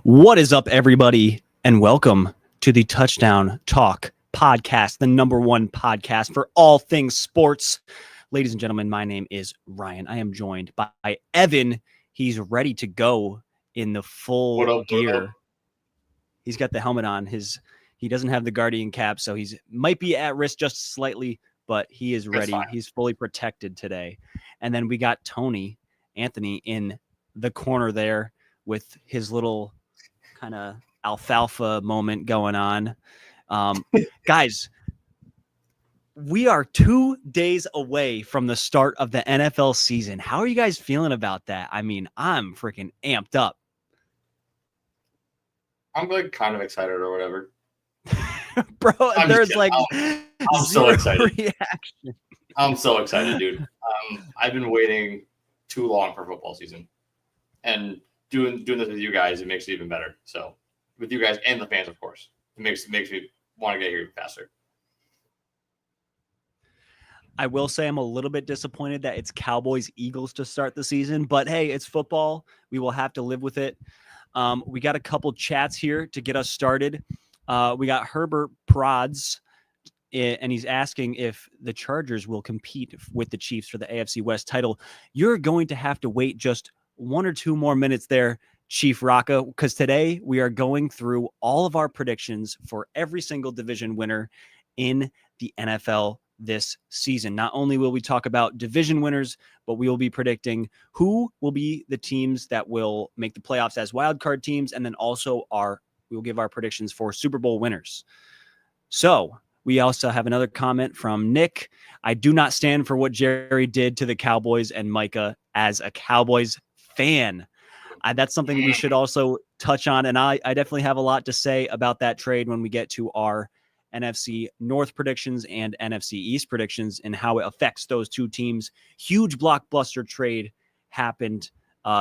What is up, everybody, and welcome to the Touchdown Talk Podcast, the number one podcast for all things sports. Ladies and gentlemen, my name is Ryan. I am joined by Evan. He's ready to go in the full gear. He's got the helmet on. He doesn't have the Guardian cap, so he's might be at risk just slightly, but he is ready. He's fully protected today. And then we got Anthony in the corner there with his little kind of alfalfa moment going on. Guys, we are 2 days away from the start of the NFL season. How are you guys feeling about that? I mean, I'm freaking amped up. I'm like kind of excited or whatever. Bro, there's like I'm so excited. Reaction. I'm so excited, dude. I've been waiting too long for football season. And doing this with you guys, it makes it even better. So with you guys and the fans, of course, it makes me want to get here even faster. I will say I'm a little bit disappointed that it's Cowboys-Eagles to start the season, but hey, it's football. We will have to live with it. We got a couple chats here to get us started. We got Herbert Prods, and he's asking if the Chargers will compete with the Chiefs for the AFC West title. You're going to have to wait just 1 or 2 more minutes there, Chief Rocca, because today we are going through all of our predictions for every single division winner in the NFL this season. Not only will we talk about division winners, but we will be predicting who will be the teams that will make the playoffs as wildcard teams, and then also we will give our predictions for Super Bowl winners. So we also have another comment from Nick. I do not stand for what Jerry did to the Cowboys and Micah as a Cowboys fan. That's something we should also touch on, and I definitely have a lot to say about that trade when we get to our NFC North predictions and NFC East predictions and how it affects those two teams. Huge blockbuster trade happened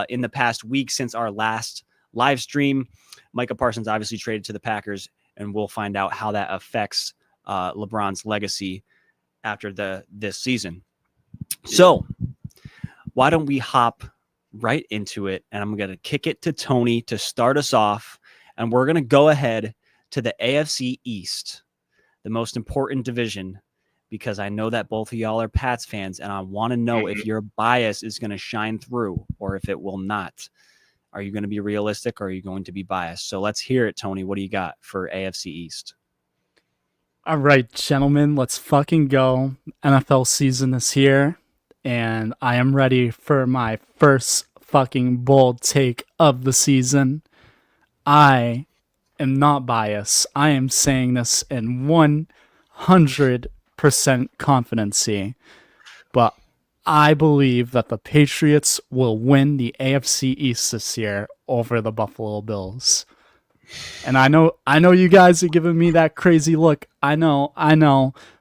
in the past week since our last live stream. Micah Parsons obviously traded to the Packers, and we'll find out how that affects LeBron's legacy after this season. So why don't we hop right into it, and I'm going to kick it to Tony to start us off, and we're going to go ahead to the AFC East, the most important division, because I know that both of y'all are Pats fans, and I want to know if your bias is going to shine through or if it will not. Are you going to be realistic or are you going to be biased? So let's hear it, Tony. What do you got for AFC East? All right, gentlemen, let's fucking go. NFL season is here, and I am ready for my first fucking bold take of the season. I am not biased. I am saying this in 100% confidence, but I believe that the Patriots will win the AFC East this year over the Buffalo Bills. And I know you guys are giving me that crazy look. I know.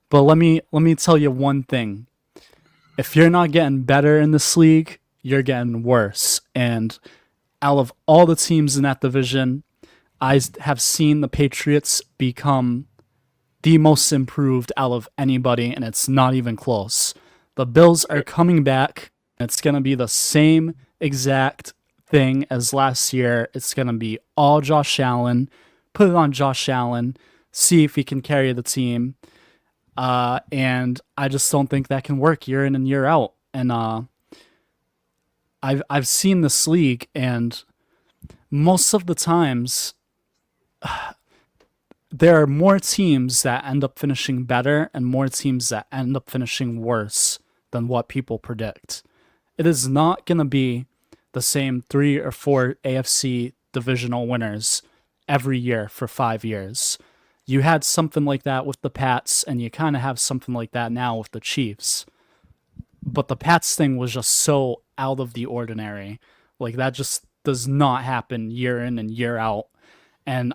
But let me tell you one thing. If you're not getting better in this league, you're getting worse. And out of all the teams in that division, I have seen the Patriots become the most improved out of anybody, and it's not even close. The Bills are coming back. It's going to be the same exact thing as last year. It's going to be all Josh Allen. Put it on Josh Allen. See if he can carry the team. And I just don't think that can work year in and year out. And I've seen this league, and most of the times there are more teams that end up finishing better and more teams that end up finishing worse than what people predict. It is not going to be the same 3 or 4 AFC divisional winners every year for 5 years. You had something like that with the Pats, and you kind of have something like that now with the Chiefs. But the Pats thing was just so out of the ordinary. Like, that just does not happen year in and year out. And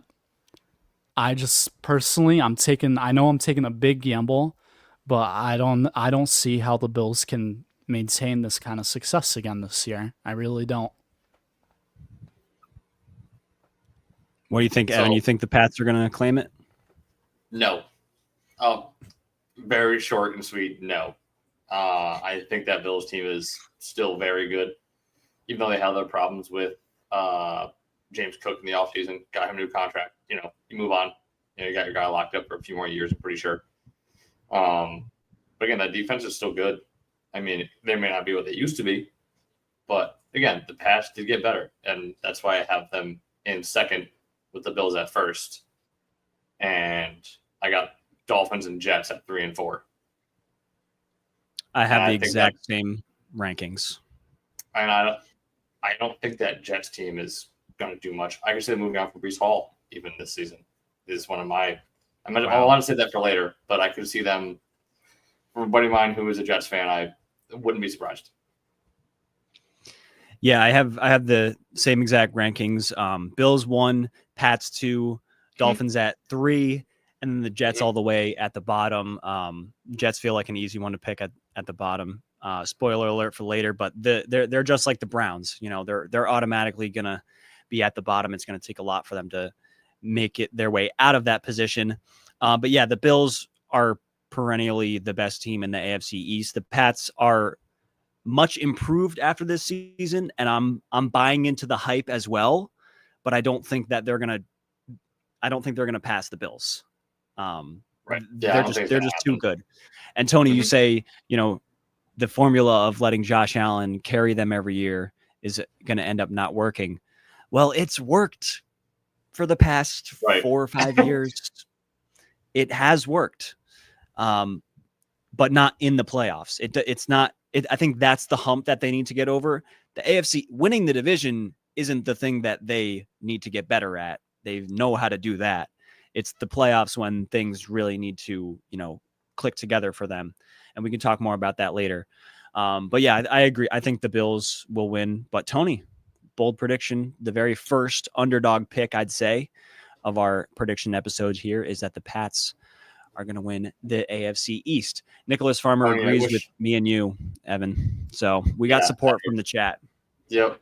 I just personally, I know I'm taking a big gamble, but I don't see how the Bills can maintain this kind of success again this year. I really don't. What do you think, Evan? You think the Pats are going to claim it? No. Very short and sweet, no. I think that Bills team is still very good, even though they have their problems with James Cook in the offseason, got him a new contract. You move on. You got your guy locked up for a few more years, I'm pretty sure. But again, that defense is still good. I mean, they may not be what they used to be, but again, the Pats did get better, and that's why I have them in second with the Bills at first. And I got Dolphins and Jets at 3 and 4. I have the exact same rankings. And I don't think that Jets team is going to do much. I could see them moving on from Breece Hall even this season. This is one of my – I want to say that for later, but I could see them – from a buddy of mine who is a Jets fan, I wouldn't be surprised. Yeah, I have the same exact rankings. Bills 1, Pats 2, Dolphins at 3, and then the Jets all the way at the bottom. Jets feel like an easy one to pick at the bottom. Spoiler alert for later, but they're just like the Browns. They're automatically gonna be at the bottom. It's gonna take a lot for them to make it their way out of that position. But yeah, the Bills are perennially the best team in the AFC East. The Pats are much improved after this season, and I'm buying into the hype as well. But I don't think they're gonna pass the Bills. Right? Yeah, they're just too good. And Tony, you say the formula of letting Josh Allen carry them every year is going to end up not working. Well, it's worked for the past 4 or 5 years. It has worked, but not in the playoffs. It's not. I think that's the hump that they need to get over. The AFC winning the division isn't the thing that they need to get better at. They know how to do that. It's the playoffs when things really need to, click together for them. And we can talk more about that later. But yeah, I agree. I think the Bills will win. But Tony, bold prediction, the very first underdog pick, I'd say, of our prediction episodes here is that the Pats are going to win the AFC East. Nicholas Farmer agrees with me and you, Evan. So we got support from the chat. Yep.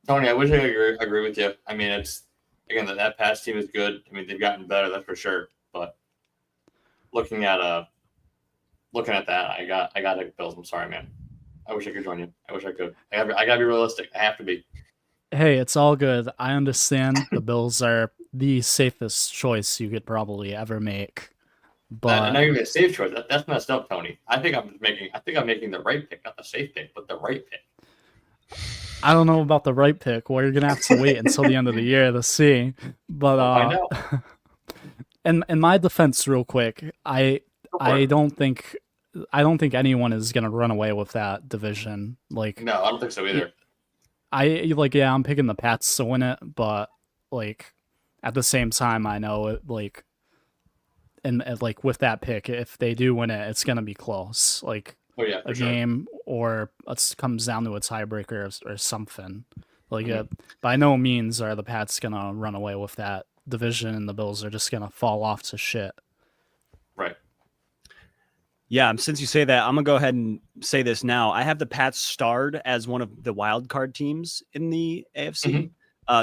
Tony, I wish I could agree with you. I mean, it's again that Pats team is good. I mean, they've gotten better, that's for sure. But looking at that, I got the Bills. I'm sorry, man. I wish I could join you. I wish I could. I gotta be realistic. I have to be. Hey, it's all good. I understand the Bills are the safest choice you could probably ever make. But not even a safe choice. That's messed up, Tony. I think I'm making the right pick, not the safe pick, but the right pick. I don't know about the right pick. Well, you're gonna have to wait until the end of the year to see. But I know. in my defense, real quick, I don't think anyone is gonna run away with that division. No, I don't think so either. I'm picking the Pats to win it, but at the same time, I know it and with that pick, if they do win it, it's gonna be close. A game, or it comes down to a tiebreaker or something. By no means are the Pats gonna run away with that division, and the Bills are just gonna fall off to shit. Right. Yeah, since you say that, I'm gonna go ahead and say this now. I have the Pats starred as one of the wild card teams in the AFC.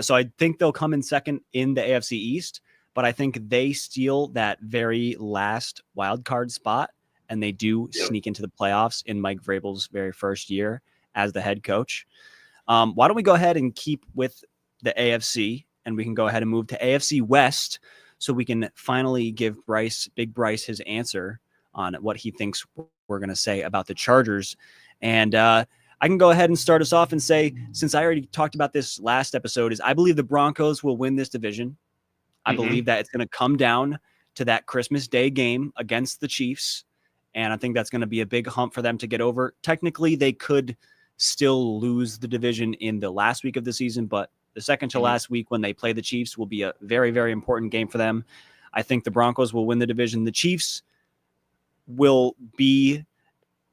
So I think they'll come in second in the AFC East, but I think they steal that very last wild card spot, and they do sneak into the playoffs in Mike Vrabel's very first year as the head coach. Why don't we go ahead and keep with the AFC, and we can go ahead and move to AFC West so we can finally give Big Bryce his answer on what he thinks we're going to say about the Chargers. And I can go ahead and start us off and say, since I already talked about this last episode, is I believe the Broncos will win this division. I believe that it's going to come down to that Christmas Day game against the Chiefs. And I think that's going to be a big hump for them to get over. Technically, they could still lose the division in the last week of the season, but the second to last week when they play the Chiefs will be a very, very important game for them. I think the Broncos will win the division. The Chiefs will be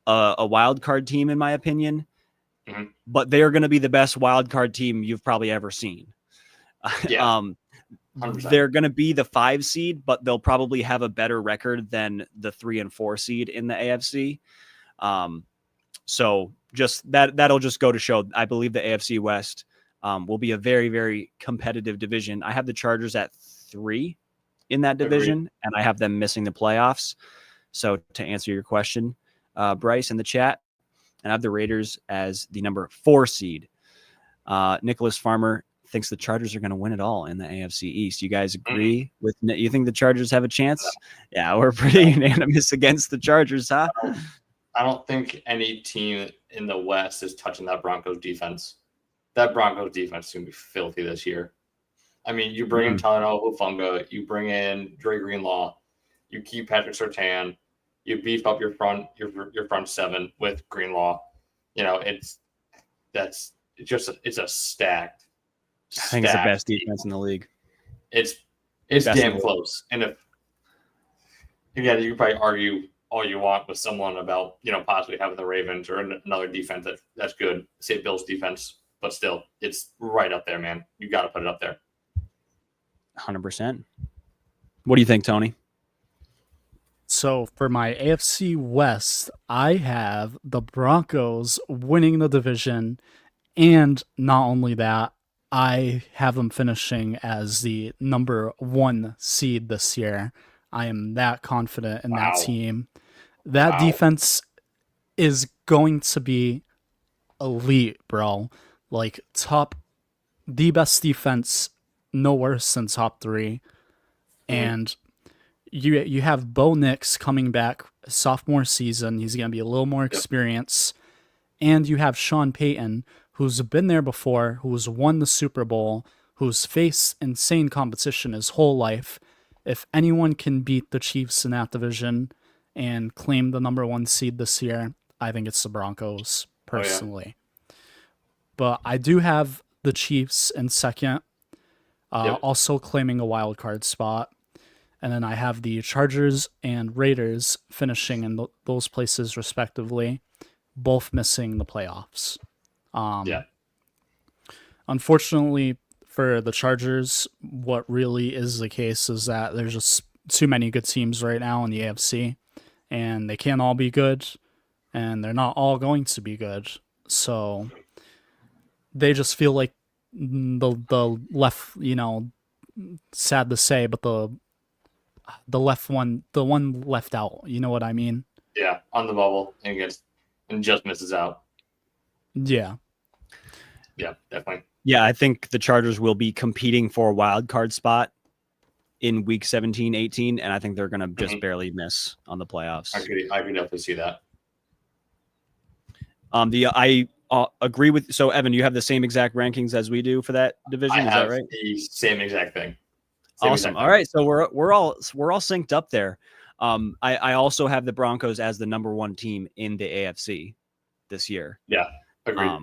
a wild card team, in my opinion, but they're going to be the best wild card team you've probably ever seen. Yeah. 100%. They're going to be the 5 seed, but they'll probably have a better record than the 3 and 4 seed in the AFC. So just that'll just go to show. I believe the AFC West will be a very, very competitive division. I have the Chargers at 3 in that division, and I have them missing the playoffs. So to answer your question, Bryce in the chat, and I have the Raiders as the number 4 seed. Nicholas Farmer thinks the Chargers are going to win it all in the AFC East. You guys agree with? You think the Chargers have a chance? Yeah, we're pretty unanimous against the Chargers, huh? I don't think any team in the West is touching that Broncos defense. That Broncos defense is going to be filthy this year. I mean, you bring in Talanoa Hufanga, you bring in Dre Greenlaw, you keep Patrick Surtain, you beef up your front seven with Greenlaw. You know, it's a stacked. I think it's the best defense in the league. It's damn close. And if again, you can probably argue all you want with someone about, you know, possibly having the Ravens or another defense that's good, say Bills defense, but still, it's right up there, man. You got to put it up there. 100%. What do you think, Tony? So for my AFC West, I have the Broncos winning the division, and not only that, I have them finishing as the number 1 seed this year. I am that confident in that team. That defense is going to be elite, bro. Like the best defense, no worse than top 3. And you have Bo Nix coming back sophomore season. He's going to be a little more experienced. And you have Sean Payton, who's been there before, who's won the Super Bowl, who's faced insane competition his whole life. If anyone can beat the Chiefs in that division and claim the number 1 seed this year, I think it's the Broncos, personally. But I do have the Chiefs in second, also claiming a wild card spot. And then I have the Chargers and Raiders finishing in those places respectively, both missing the playoffs. Unfortunately for the Chargers, what really is the case is that there's just too many good teams right now in the AFC, and they can't all be good, and they're not all going to be good. So they just feel like the left, you know, sad to say, but the one left out, you know what I mean? Yeah, on the bubble and just misses out. Yeah, definitely. Yeah, I think the Chargers will be competing for a wild card spot in week 17, 18, and I think they're going to just barely miss on the playoffs. I could definitely see that. I agree with. So, Evan, you have the same exact rankings as we do for that division. Is that right? The same exact thing. Awesome. All right, so we're all synced up there. I also have the Broncos as the number 1 team in the AFC this year. Yeah, agreed.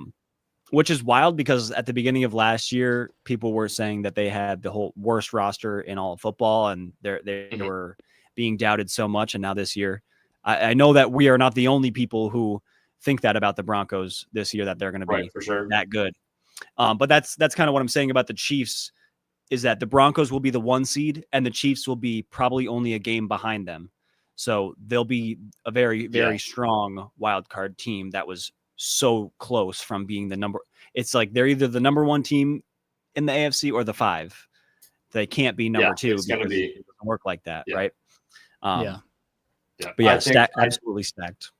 Which is wild because at the beginning of last year, people were saying that they had the whole worst roster in all of football, and they were being doubted so much. And now this year, I know that we are not the only people who think that about the Broncos this year, that they're going to be for sure that good. But that's kind of what I'm saying about the Chiefs, is that the Broncos will be the 1 seed and the Chiefs will be probably only a game behind them. So they'll be a very, very strong wild card team that was so close from being the number. It's like they're either the number 1 team in the AFC or the 5. They can't be number 2 because it doesn't work like that, right? Yeah. But yeah, absolutely stacked.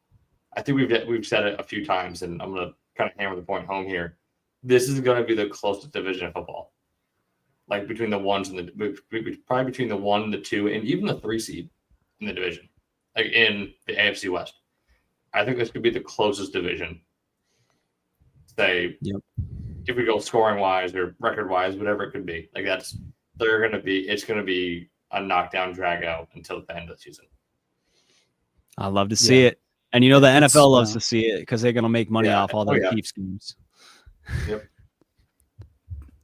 I think we've said it a few times, and I'm going to kind of hammer the point home here. This is going to be the closest division of football. Like between the ones and probably between the 1, the 2, and even the 3 seed in the division, like in the AFC West. I think this could be the closest division. Say, if we go scoring wise or record wise, whatever it could be, like it's going to be a knockdown drag out until the end of the season. I love to see it. And you know, the NFL loves to see it because they're going to make money off all the Chiefs games. Yep.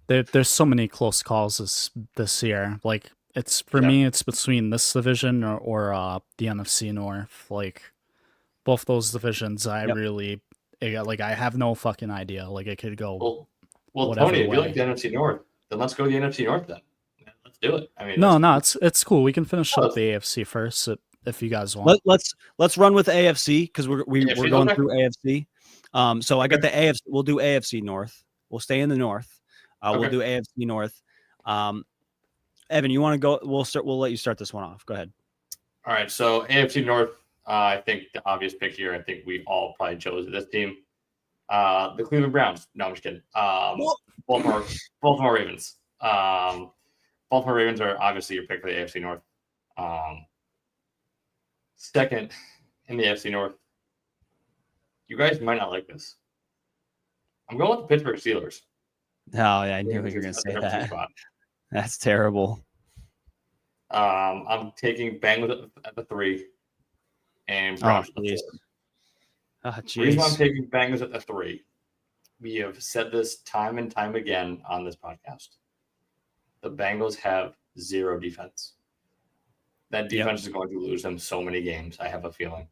There's so many close calls this year. Like it's for me, it's between this division or the NFC North. Like both those divisions, I have no fucking idea. Like it could go. Well, Tony, if you like the NFC North, then let's go to the NFC North. Then let's do it. I mean, no, it's cool. We can finish up the AFC first if you guys want. Let's run with AFC because we're going through AFC. So I got the AFC. We'll do AFC North. We'll stay in the North. We'll do AFC North. Evan, you want to go? We'll let you start this one off. Go ahead. All right. So AFC North, I think the obvious pick here, I think we all probably chose this team. The Cleveland Browns. No, I'm just kidding. Baltimore Ravens. Baltimore Ravens are obviously your pick for the AFC North. Second in the AFC North. You guys might not like this. I'm going with the Pittsburgh Steelers. Oh, yeah, I knew you were going to say that. That's terrible. I'm taking Bengals at the 3 and Browns at the 4. The reason I'm taking Bengals at the 3, we have said this time and time again on this podcast. The Bengals have 0 defense. That defense is going to lose them so many games, I have a feeling.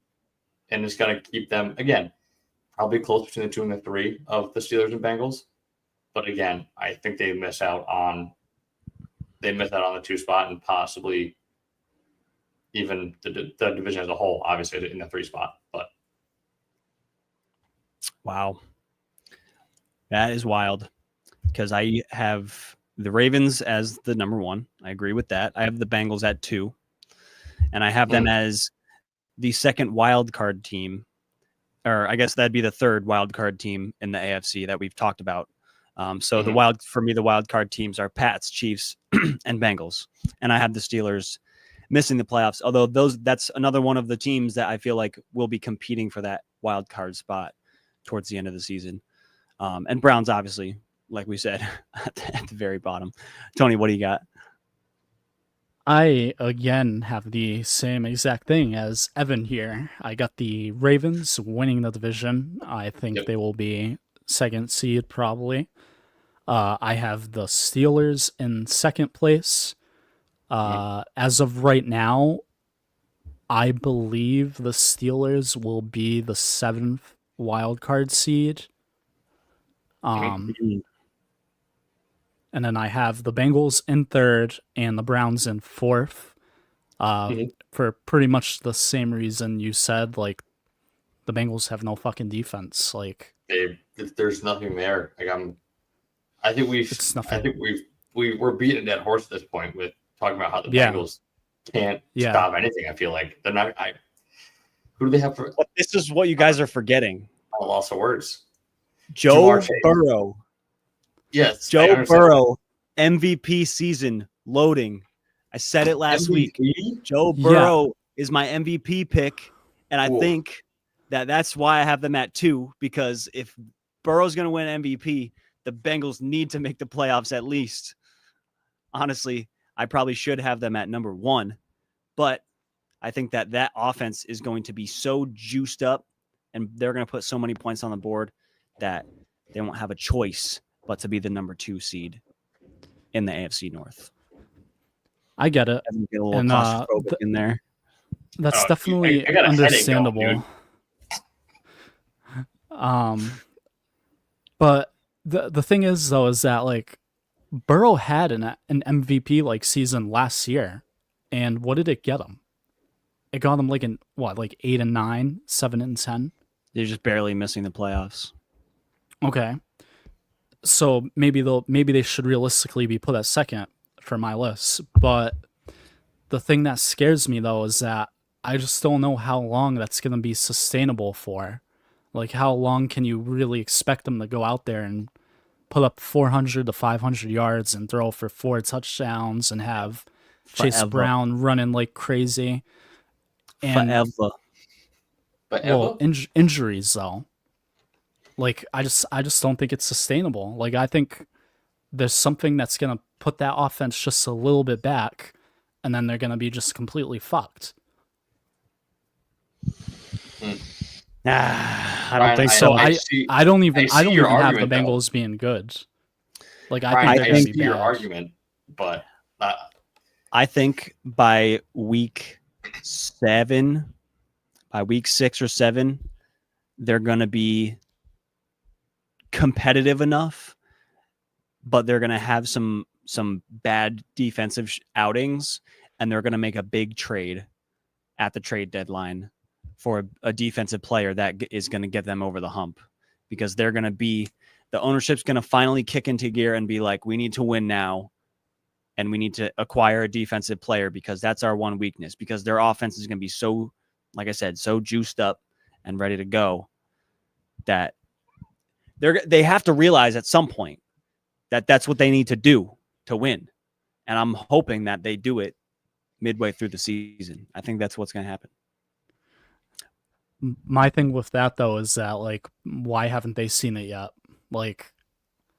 And it's going to keep them, again, probably close between the 2 and the 3 of the Steelers and Bengals. But again, I think they miss out on the 2 spot and possibly even the division as a whole, obviously in the 3 spot. But wow, that is wild because I have the Ravens as the number 1. I agree with that. I have the Bengals at 2, and I have them as the second wild card team, or I guess that'd be the third wild card team in the AFC that we've talked about. So the wild card teams are Pats, Chiefs, and Bengals, and I have the Steelers missing the playoffs. Although that's another one of the teams that I feel like will be competing for that wild card spot towards the end of the season. And Browns, obviously, like we said, at the very bottom. Tony, what do you got? I, again, have the same exact thing as Evan here. I got the Ravens winning the division. I think they will be second seed, probably. I have the Steelers in second place. As of right now, I believe the Steelers will be the 7th wild card seed. And then I have the Bengals in third and the Browns in fourth. For pretty much the same reason you said. Like, the Bengals have no fucking defense. Like, there's nothing there. Like, I think we're beating a dead horse at this point with talking about how the Bengals can't stop anything. I feel like they're not. Who do they have for? But this is what you guys are forgetting. I lost the words. Joe Burrow. Yes, Joe Burrow, MVP season loading. I said it last week. Joe Burrow is my MVP pick, and I think that's why I have them at 2, because if Burrow's going to win MVP, the Bengals need to make the playoffs at least. Honestly, I probably should have them at number 1, but I think that offense is going to be so juiced up, and they're going to put so many points on the board that they won't have a choice but to be the number 2 seed in the AFC North. I get it. Get a little claustrophobic in there. That's definitely understandable. But the thing is, though, is that, like, Burrow had an MVP like season last year, and what did it get him? It got him like 8-9, 7-10. They're just barely missing the playoffs. Okay. So maybe they should realistically be put at second for my list. But the thing that scares me, though, is that I just don't know how long that's going to be sustainable for. Like, how long can you really expect them to go out there and put up 400 to 500 yards and throw for 4 touchdowns and have Chase Brown running like crazy? And, well, injuries, though. Like, I just don't think it's sustainable. Like, I think there's something that's going to put that offense just a little bit back, and then they're going to be just completely fucked. I don't think so. I don't even have the Bengals being good. Like, I think your argument, but I think by week 6 or 7, they're going to be competitive enough, but they're going to have some bad defensive outings, and they're going to make a big trade at the trade deadline for a defensive player that is going to get them over the hump, because they're going to be, the ownership's going to finally kick into gear and be like, we need to win now, and we need to acquire a defensive player because that's our one weakness, because their offense is going to be so, like I said, so juiced up and ready to go that they have to realize at some point that that's what they need to do to win. And I'm hoping that they do it midway through the season. I think that's what's going to happen. My thing with that, though, is that, like, why haven't they seen it yet? Like,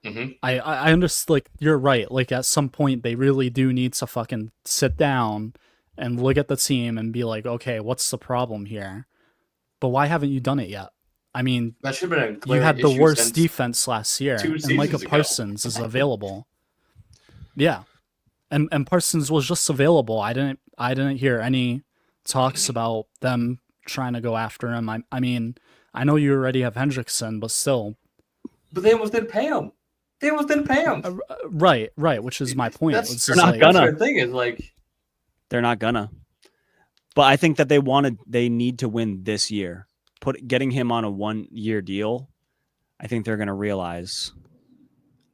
I understand, like, you're right. Like, at some point, they really do need to fucking sit down and look at the team and be like, okay, what's the problem here? But why haven't you done it yet? I mean, that should have been a you clear had the issue worst since defense last year, 2 and Micah seasons ago. Parsons is available. Yeah, and Parsons was just available. I didn't hear any talks about them trying to go after him. I mean, I know you already have Hendrickson, but still. But they almost didn't pay him. Right, which is my point. That's, It's they're just not like, gonna. The thing is, like, They're not gonna. But I think that they need to win this year. Getting him on a 1-year deal, I think they're gonna realize.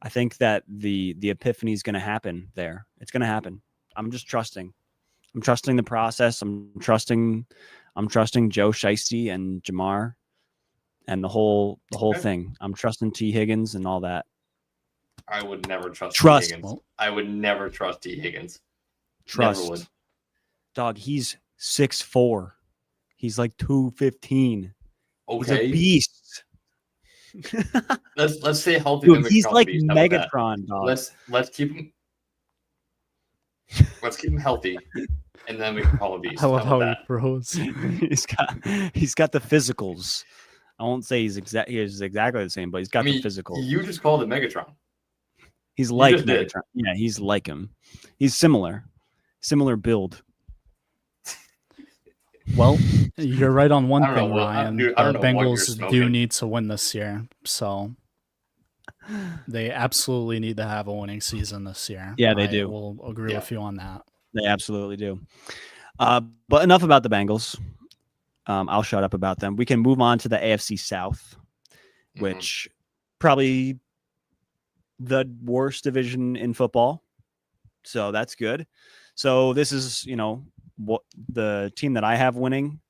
I think that the epiphany is gonna happen there. It's gonna happen. I'm just trusting. I'm trusting the process. I'm trusting Joe Shiesty and Jamar and the whole thing. I'm trusting T. Higgins and all that. I would never trust T. Higgins. I would never trust T. Higgins. Trust. Never would. Dog, he's 6'4". He's like 215. Okay. He's a beast. Let's say healthy. Dude, he's like Megatron, dog. Let's keep him. Let's keep him healthy, and then we can call him beast. I love how he that? froze. he's got the physicals. I won't say he's exactly the same, but he's got the physical. You just called him Megatron. He's like Megatron. Yeah, he's like him. He's similar build. Well, you're right on one thing, know, Ryan. dude, The Bengals do need to win this year, so they absolutely need to have a winning season this year. Yeah, they do. I will agree with you on that. They absolutely do. But enough about the Bengals. I'll shut up about them. We can move on to the AFC South, which probably the worst division in football. So that's good. So this is, what the team that I have winning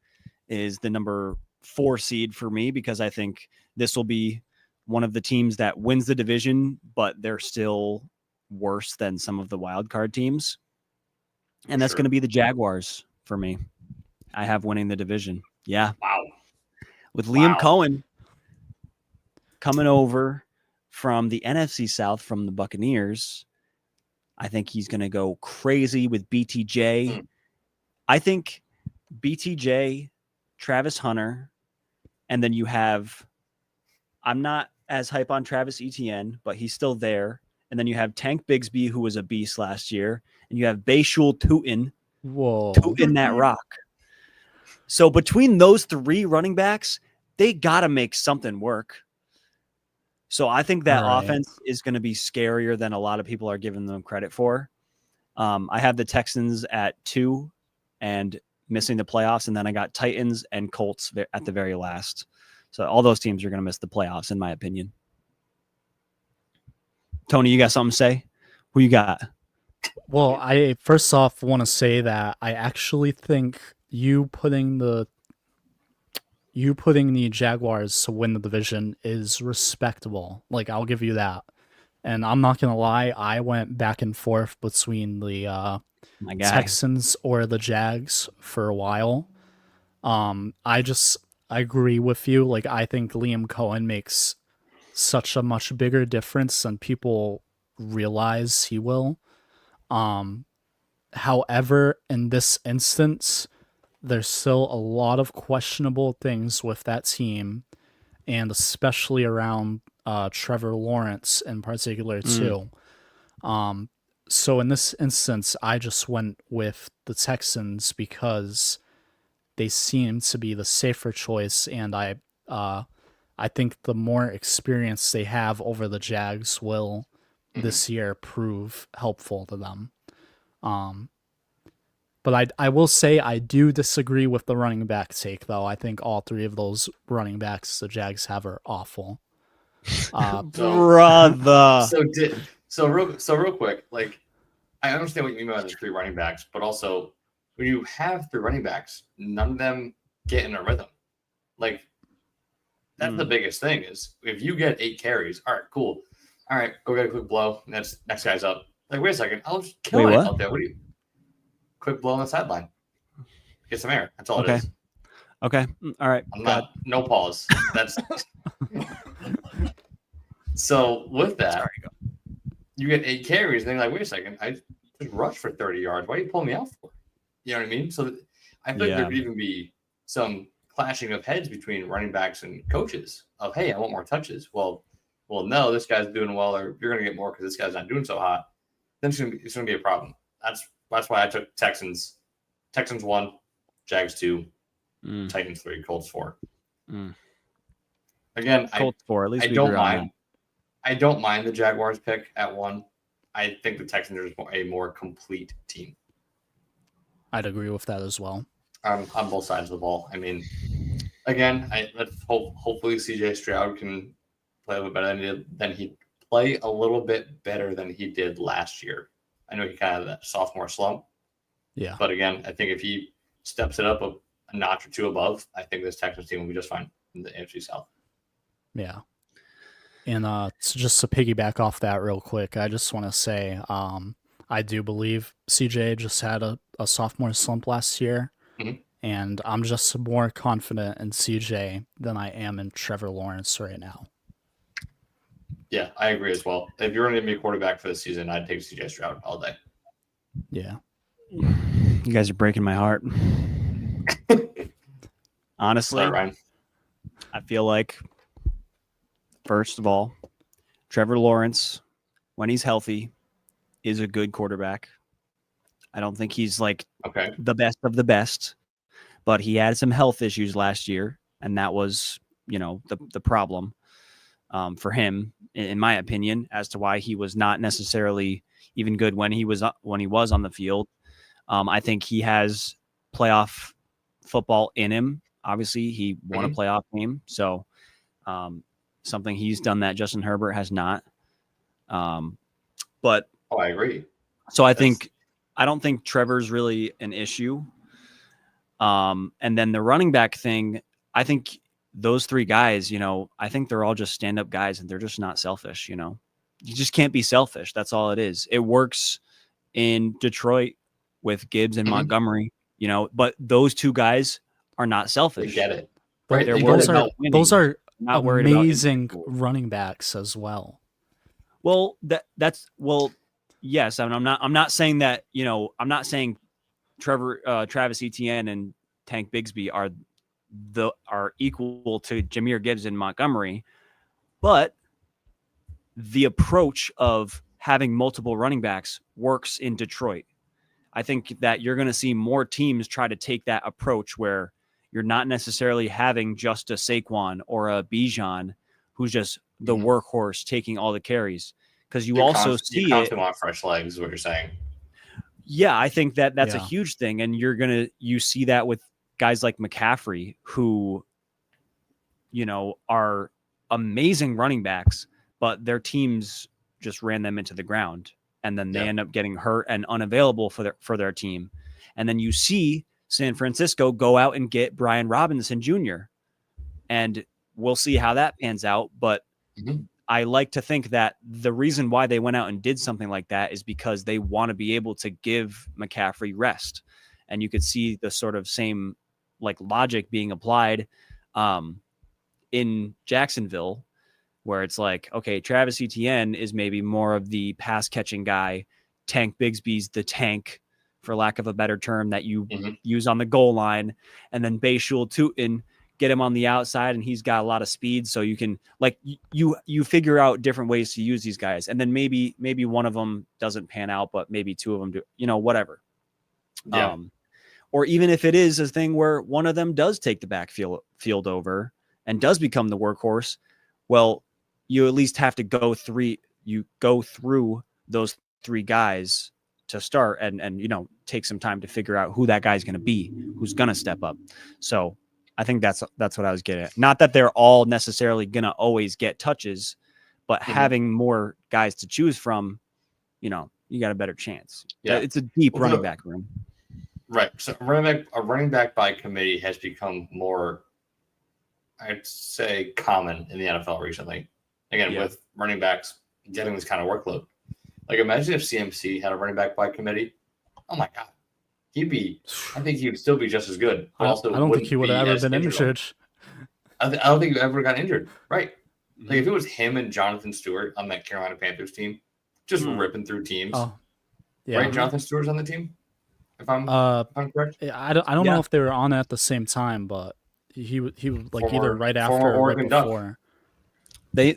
is the number 4 seed for me, because I think this will be one of the teams that wins the division, but they're still worse than some of the wild card teams. And that's going to be the Jaguars for me. I have winning the division. Yeah. Wow. With Liam Cohen coming over from the NFC South from the Buccaneers, I think he's going to go crazy with BTJ. I think BTJ, Travis Hunter, and then you have, I'm not as hype on Travis Etienne, but he's still there. And then you have Tank Bigsby, who was a beast last year. And you have Bayshul Tootin. Whoa. Tootin that rock. So between those 3 running backs, they got to make something work. So I think that offense is going to be scarier than a lot of people are giving them credit for. I have the Texans at 2 and missing the playoffs. And then I got Titans and Colts at the very last. So all those teams are going to miss the playoffs, in my opinion. Tony, you got something to say? Who you got? Well, I first off want to say that I actually think you putting the Jaguars to win the division is respectable. Like, I'll give you that. And I'm not going to lie, I went back and forth between the Texans or the Jags for a while. I agree with you. Like, I think Liam Cohen makes such a much bigger difference than people realize he will. However, in this instance, there's still a lot of questionable things with that team, and especially around Trevor Lawrence in particular too. So in this instance, I just went with the Texans because they seem to be the safer choice, and I think the more experience they have over the Jags will this year prove helpful to them. But I will say I do disagree with the running back take, though. I think all 3 of those running backs the Jags have are awful. Brother. So real quick, like, I understand what you mean by the 3 running backs, but also when you have 3 running backs, none of them get in a rhythm. Like, That's the biggest thing is if you get 8 carries, all right, cool. All right, go get a quick blow. And that's next guy's up. Like, wait a second, I'll just kill it out there. What do you? Quick blow on the sideline. Get some air. That's all it is. Okay. All right. No pause. That's so with that, you get 8 carries, and then you're like, wait a second, I just rushed for 30 yards. Why are you pulling me out for? You know what I mean? So I think there could even be some clashing of heads between running backs and coaches of, hey, I want more touches. Well, no, this guy's doing well, or you're going to get more because this guy's not doing so hot. Then it's going to be a problem. That's why I took Texans. Texans 1, Jags 2, Titans 3, Colts 4. Again, Colts 4. At least I don't mind. I don't mind the Jaguars pick at 1. I think the Texans are a more complete team. I'd agree with that as well. On both sides of the ball. I mean, again, let's hopefully CJ Stroud can play a little better than he did last year. I know he kind of had that sophomore slump. Yeah. But again, I think if he steps it up a notch or 2 above, I think this Texans team will be just fine in the AFC South. Yeah. And just to piggyback off that real quick, I just want to say I do believe CJ just had a sophomore slump last year. Mm-hmm. And I'm just more confident in CJ than I am in Trevor Lawrence right now. Yeah, I agree as well. If you're going to be a quarterback for the season, I'd take CJ Stroud all day. Yeah. You guys are breaking my heart. Honestly, Sorry, Ryan. I feel like, first of all, Trevor Lawrence, when he's healthy, is a good quarterback. I don't think he's like the best of the best, but he had some health issues last year, and that was, the problem for him, in my opinion, as to why he was not necessarily even good when he was on the field. I think he has playoff football in him. Obviously, he won a playoff game, so something he's done that Justin Herbert has not. But I agree. So I don't think Trevor's really an issue. And then the running back thing, I think those 3 guys, I think they're all just stand-up guys, and they're just not selfish. You just can't be selfish. That's all it is. It works in Detroit with Gibbs and Montgomery, but those 2 guys are not selfish. They get it. Right? Those are amazing running backs as well. Well, yes. I mean, I'm not saying that, I'm not saying Travis Etienne and Tank Bigsby are equal to Jahmyr Gibbs and Montgomery, but the approach of having multiple running backs works in Detroit. I think that you're going to see more teams try to take that approach where you're not necessarily having just a Saquon or a Bijan who's just the workhorse taking all the carries, because you also see it. You want fresh legs, is what you're saying. Yeah, I think that's a huge thing, and you see that with guys like McCaffrey, who, are amazing running backs, but their teams just ran them into the ground, and then they end up getting hurt and unavailable for their team, and then you see San Francisco go out and get Brian Robinson Jr., and we'll see how that pans out, but I like to think that the reason why they went out and did something like that is because they want to be able to give McCaffrey rest. And you could see the sort of same logic being applied in Jacksonville, where it's like, okay, Travis Etienne is maybe more of the pass catching guy. Tank Bigsby's the tank, for lack of a better term, that you use on the goal line. And then Bayshul Tootin, get him on the outside, and he's got a lot of speed, so you can you figure out different ways to use these guys, and then maybe one of them doesn't pan out, but maybe 2 of them do, whatever. Or even if it is a thing where one of them does take the backfield over and does become the workhorse, well, you at least have to go through those 3 guys to start, and take some time to figure out who that guy's going to be, who's going to step up. So I think that's what I was getting at. Not that they're all necessarily going to always get touches, but having more guys to choose from, you got a better chance. Yeah. It's a deep running back room. Right. So a running back by committee has become more I'd say common in the NFL recently. Again, with running backs getting this kind of workload. Like, imagine if CMC had a running back by committee. Oh my God. I think he would still be just as good. I don't think he would have ever been injured. I don't think he ever got injured. Right. Like, if it was him and Jonathan Stewart on that Carolina Panthers team, just ripping through teams. Oh, yeah. Right? Jonathan Stewart's on the team, if I'm correct. I don't know if they were on at the same time, but he was like either right after or right before. They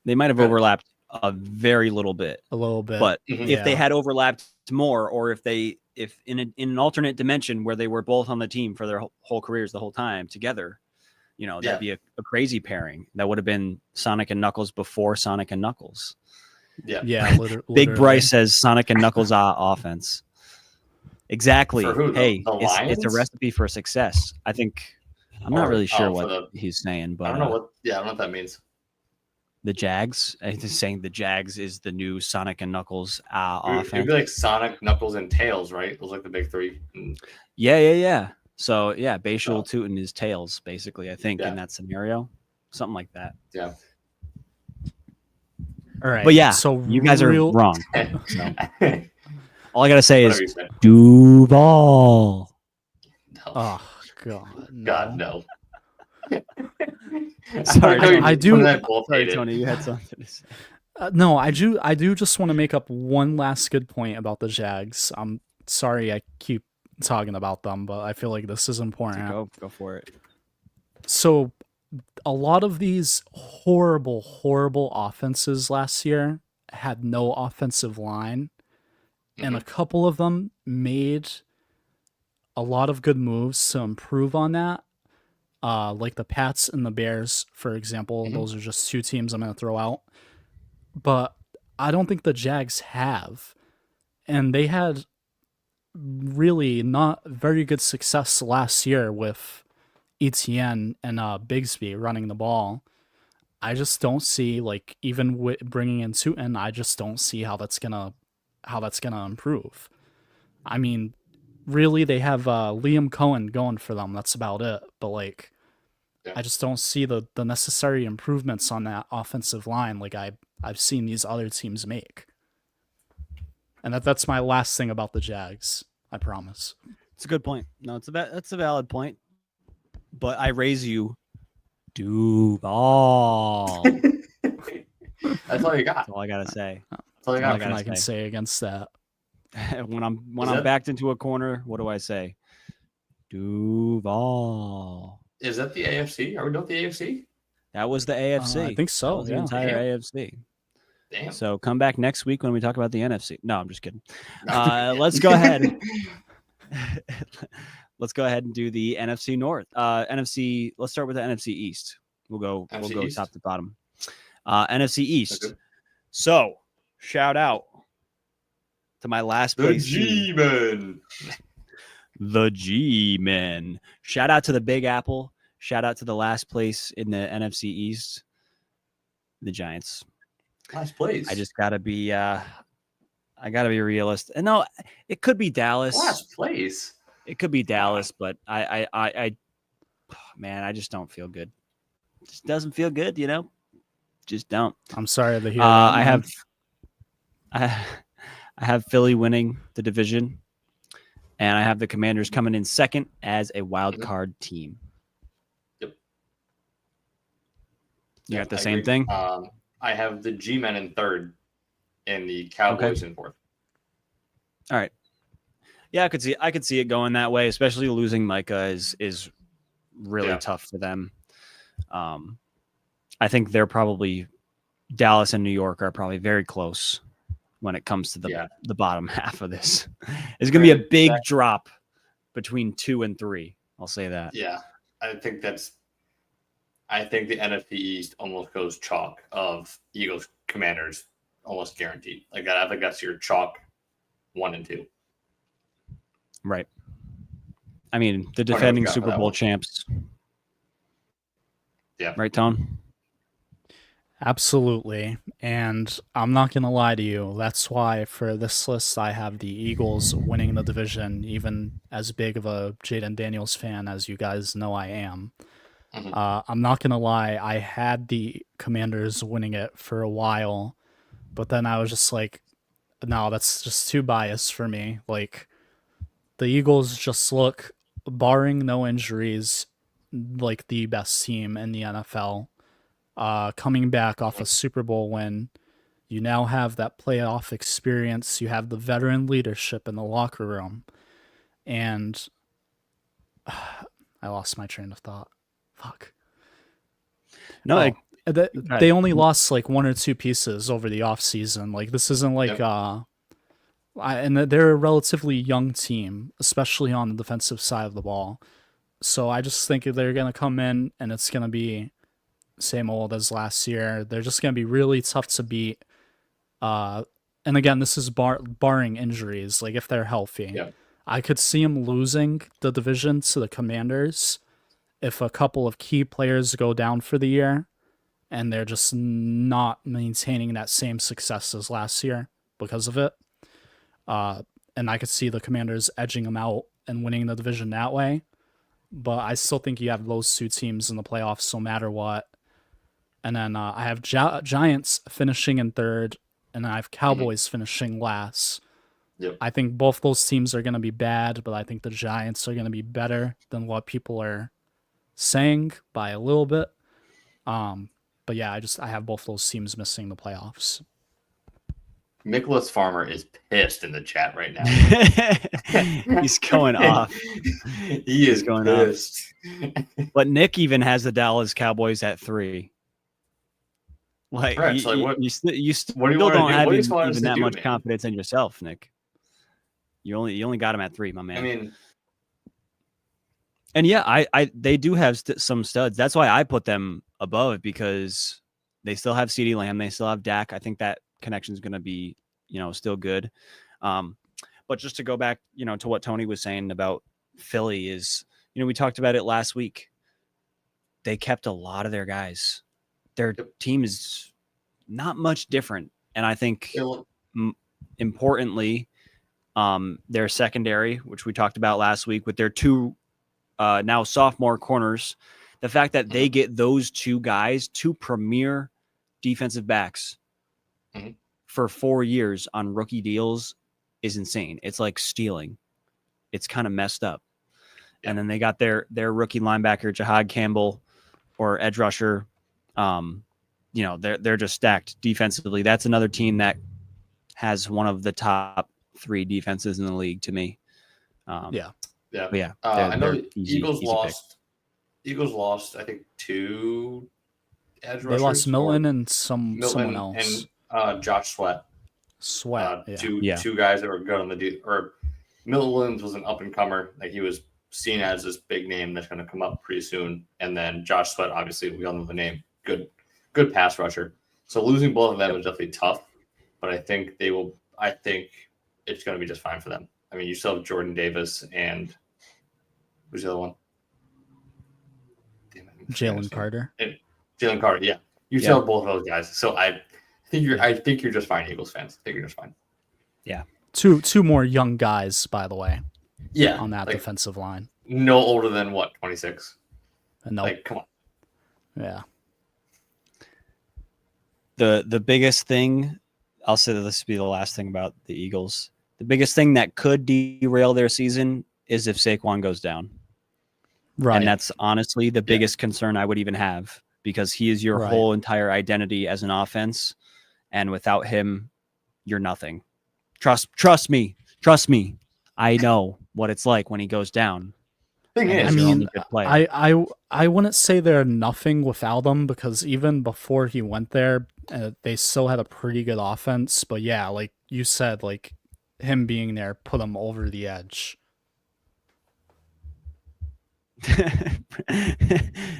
might have overlapped a very little bit. A little bit. But if they had overlapped more, or if in an alternate dimension where they were both on the team for their whole careers the whole time together, that'd be a crazy pairing. That would have been Sonic and Knuckles before Sonic and Knuckles. Yeah. Literally. Big Bryce says Sonic and Knuckles offense. Exactly. For who, hey, the it's a recipe for success. I think I'm not really sure what he's saying, but I don't know what. Yeah, I don't know what that means. The Jags. He's saying the Jags is the new Sonic and Knuckles offense. It'd be like Sonic, Knuckles, and Tails, right? Those like the big three. Yeah. So Bashul Tootin is Tails, basically. I think in that scenario, something like that. Yeah. All right. But so you guys are wrong. So. All I gotta say is Duval. No. Oh God. No. God no. Sorry, I do. Sorry, Tony, you had something to say. No, I do just want to make up one last good point about the Jags. I'm sorry I keep talking about them, but I feel like this is important. Go for it. So a lot of these horrible offenses last year had no offensive line, and a couple of them made a lot of good moves to improve on that. Like the Pats and the Bears, for example. Those are just two teams I'm going to throw out. But I don't think the Jags have. And they had really not very good success last year with ETN and Bigsby running the ball. I just don't see, like, even bringing in Tootin, I just don't see how that's gonna improve. I mean, really, they have Liam Cohen going for them. That's about it. But like, I just don't see the necessary improvements on that offensive line like I've seen these other teams make. And that's my last thing about the Jags. I promise. It's a good point. No, that's a valid point. But I raise you, Duval. That's all you got. That's all I gotta say. That's all I can say against that. when I'm backed into a corner, what do I say? Duval. Is that the AFC? Are we done with the AFC? That was the AFC. I think so. The entire AFC. Damn. So come back next week when we talk about the NFC. No, I'm just kidding. Let's go ahead. Let's go ahead and do the NFC North. NFC. Let's start with the NFC East. We'll go East. Top to bottom. NFC East. Okay. So shout out to my last place. The G-Men. The G-Men. Shout out to the Big Apple. Shout out to the last place in the NFC East. The Giants. Last place. I just gotta be realistic. And no, it could be Dallas. Last place. It could be Dallas, but I man, I just don't feel good. It just doesn't feel good, Just don't. I'm sorry to hear. I have Philly winning the division, and I have the Commanders coming in second as a wild card team. Yep. You got the same thing? I have the G-Men in third and the Cowboys in fourth. All right. Yeah, I could see it going that way, especially losing Micah is really tough for them. I think they're probably Dallas and New York are probably very close when it comes to the bottom half of this. It's going to be a big drop between 2 and 3. I'll say that. Yeah, I think the NFC East almost goes chalk of Eagles, Commanders, almost guaranteed. Like I think that's your chalk 1 and 2. Right. I mean, the defending Super Bowl champs. Yeah. Right, Tom? Absolutely. And I'm not going to lie to you. That's why for this list, I have the Eagles winning the division, even as big of a Jaden Daniels fan as you guys know I am. I'm not going to lie. I had the Commanders winning it for a while, but then I was just like, no, that's just too biased for me. Like, the Eagles just look, barring no injuries, like the best team in the NFL. Coming back off a Super Bowl win, you now have that playoff experience. You have the veteran leadership in the locker room. And I lost my train of thought. Fuck. No, they only lost like one or two pieces over the offseason. Like, this isn't like and they're a relatively young team, especially on the defensive side of the ball. So I just think they're going to come in and it's going to be same old as last year. They're just going to be really tough to beat. And again, this is barring injuries. Like, if they're healthy, I could see them losing the division to the Commanders if a couple of key players go down for the year and they're just not maintaining that same success as last year because of it. And I could see the Commanders edging them out and winning the division that way. But I still think you have those two teams in the playoffs no matter what. And then I have Giants finishing in third, and I have Cowboys finishing last. Yep. I think both those teams are going to be bad, but I think the Giants are going to be better than what people are saying by a little bit. But yeah, I have both those teams missing the playoffs. Nicholas Farmer is pissed in the chat right now. He's going off. He is going pissed. But Nick even has the Dallas Cowboys at 3. Like, you still don't have even that much confidence in yourself, Nick. You only got him at 3, my man. I mean, and yeah, they do have some studs. That's why I put them above, because they still have CeeDee Lamb, they still have Dak. I think that connection is going to be, still good. But just to go back, to what Tony was saying about Philly is, we talked about it last week. They kept a lot of their guys. Their team is not much different. And I think importantly, their secondary, which we talked about last week with their 2 now sophomore corners, the fact that they get those 2 guys, 2 premier defensive backs for 4 years on rookie deals is insane. It's like stealing. It's kind of messed up. And then they got their rookie linebacker, Jahad Campbell, or edge rusher. They're just stacked defensively. That's another team that has one of the top 3 defenses in the league to me. I they're know Eagles lost. Pick. Eagles lost, I think, 2 edge rushers. They lost Milton and someone else. And Josh Sweat. Two guys that were good on the or Milton Williams was an up and comer. Like, he was seen as this big name that's going to come up pretty soon. And then Josh Sweat, obviously, we all know the name. Good pass rusher. So losing both of them is definitely tough. But I think it's going to be just fine for them. I mean, you still have Jordan Davis and who's the other one? Jalen Carter. Jalen Carter, yeah. You still have both of those guys. So I think you're just fine, Eagles fans. I think you're just fine. Yeah. Two more young guys, by the way. Yeah. On that defensive line. No older than 26? No. Like, come on. Yeah. The biggest thing, I'll say that this will be the last thing about the Eagles. The biggest thing that could derail their season is if Saquon goes down. Right. And that's honestly the biggest concern I would even have, because he is your whole entire identity as an offense. And without him, you're nothing. Trust me. I know what it's like when he goes down. I mean, I wouldn't say they're nothing without him, because even before he went there, they still had a pretty good offense. But yeah, like you said, like him being there put him over the edge.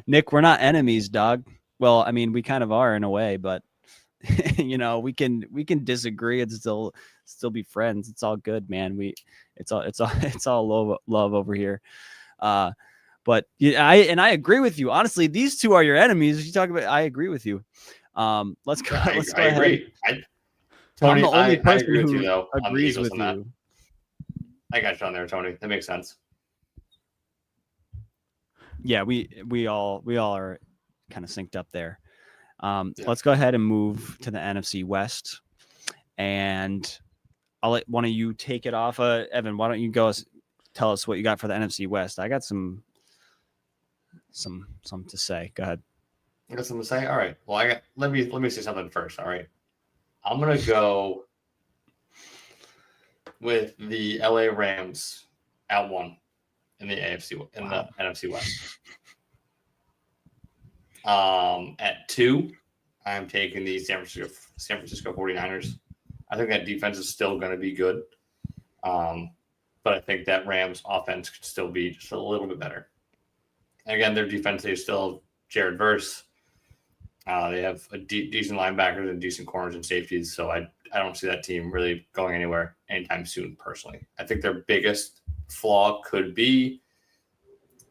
Nick, we're not enemies, dog. Well, I mean, we kind of are in a way, but we can disagree and still be friends. It's all good, man. It's all love over here. But I agree with you. Honestly, these 2 are your enemies. You talk about, I agree with you. Let's go. I, Let's go I ahead. agree. I'm Tony, the only I person agree with who you though. On the agrees Eagles with on that. you. I got you on there, Tony. That makes sense. Yeah, we all are kind of synced up there. Yeah. Let's go ahead and move to the NFC West, and I'll let one of you take it off. Evan, why don't you tell us what you got for the NFC West? I got some to say. Go ahead. You got something to say? All right. Well, let me say something first. All right. I'm gonna go with the LA Rams at 1 in the NFC West. At 2, I'm taking the San Francisco 49ers. I think that defense is still going to be good. But I think that Rams offense could still be just a little bit better. And again, their defense, they still have Jared Verse. They have a decent linebackers and decent corners and safeties. So I don't see that team really going anywhere anytime soon, personally. I think their biggest flaw could be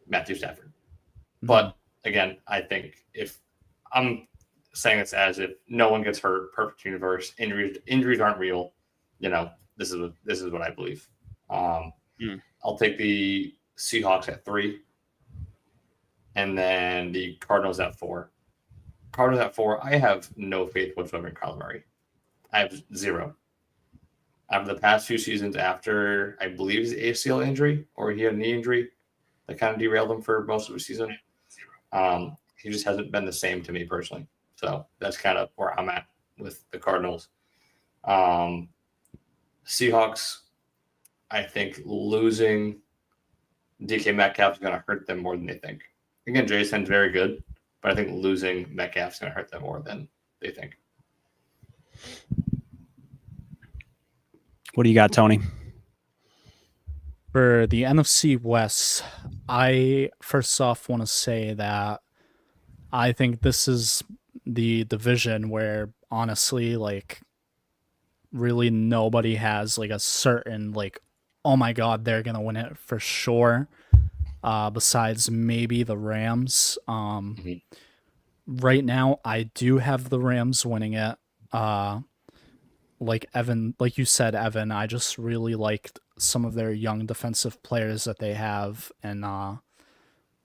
Matthew Stafford. Mm-hmm. But again, I think if I'm saying this as if no one gets hurt, perfect universe, injuries aren't real, this is what I believe. I'll take the Seahawks at 3, and then the Cardinals at 4. Cardinals at 4, I have no faith whatsoever in Kyler Murray. I have 0. After the past few seasons, after I believe his ACL injury or he had a knee injury that kind of derailed him for most of the season, he just hasn't been the same to me personally. So that's kind of where I'm at with the Cardinals. Seahawks, I think losing DK Metcalf is going to hurt them more than they think. Again, Jason's very good, but I think losing Metcalf is going to hurt them more than they think. What do you got, Tony? For the NFC West, I first off want to say that I think this is the division where honestly, really nobody has a certain oh my god, they're gonna win it for sure. Besides maybe the Rams. Right now, I do have the Rams winning it. Like you said, Evan, I just really liked some of their young defensive players that they have, and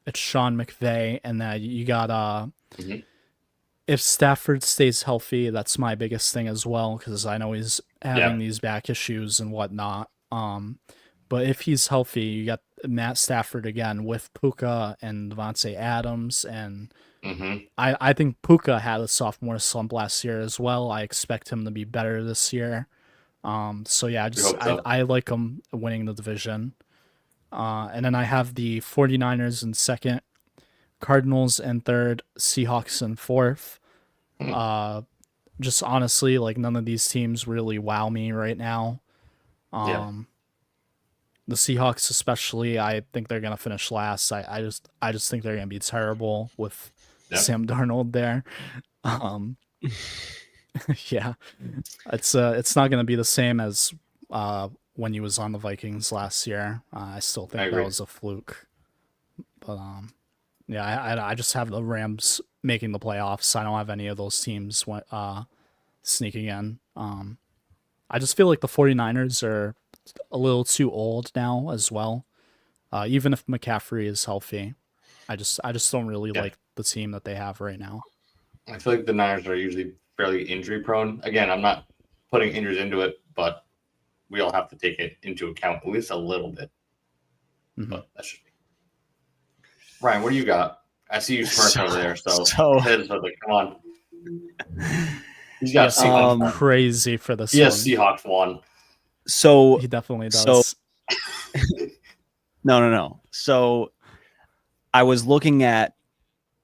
it's Sean McVay, and that you got if Stafford stays healthy, that's my biggest thing as well, because I know he's having these back issues and whatnot. But if he's healthy, you got Matt Stafford again with Puka and Devontae Adams, and I think Puka had a sophomore slump last year as well. I expect him to be better this year. So yeah, I like him winning the division. And then I have the 49ers in second, Cardinals in third, Seahawks in fourth. Just honestly, none of these teams really wow me right now. The Seahawks especially, I think they're gonna finish last. I just think they're gonna be terrible with Sam Darnold there. Yeah, it's not gonna be the same as when he was on the Vikings last year. I still think that was a fluke. But yeah, I just have the Rams making the playoffs. I don't have any of those teams sneaking in. I just feel like the 49ers are a little too old now as well. Even if McCaffrey is healthy, I just don't really like the team that they have right now. I feel like the Niners are usually fairly injury prone. Again, I'm not putting injuries into it, but we all have to take it into account at least a little bit. But that should be. Ryan, what do you got? I see you smirking over there, so come on. He's got Seahawks crazy for this. Yes, Seahawks won. So he definitely does. No. So I was looking at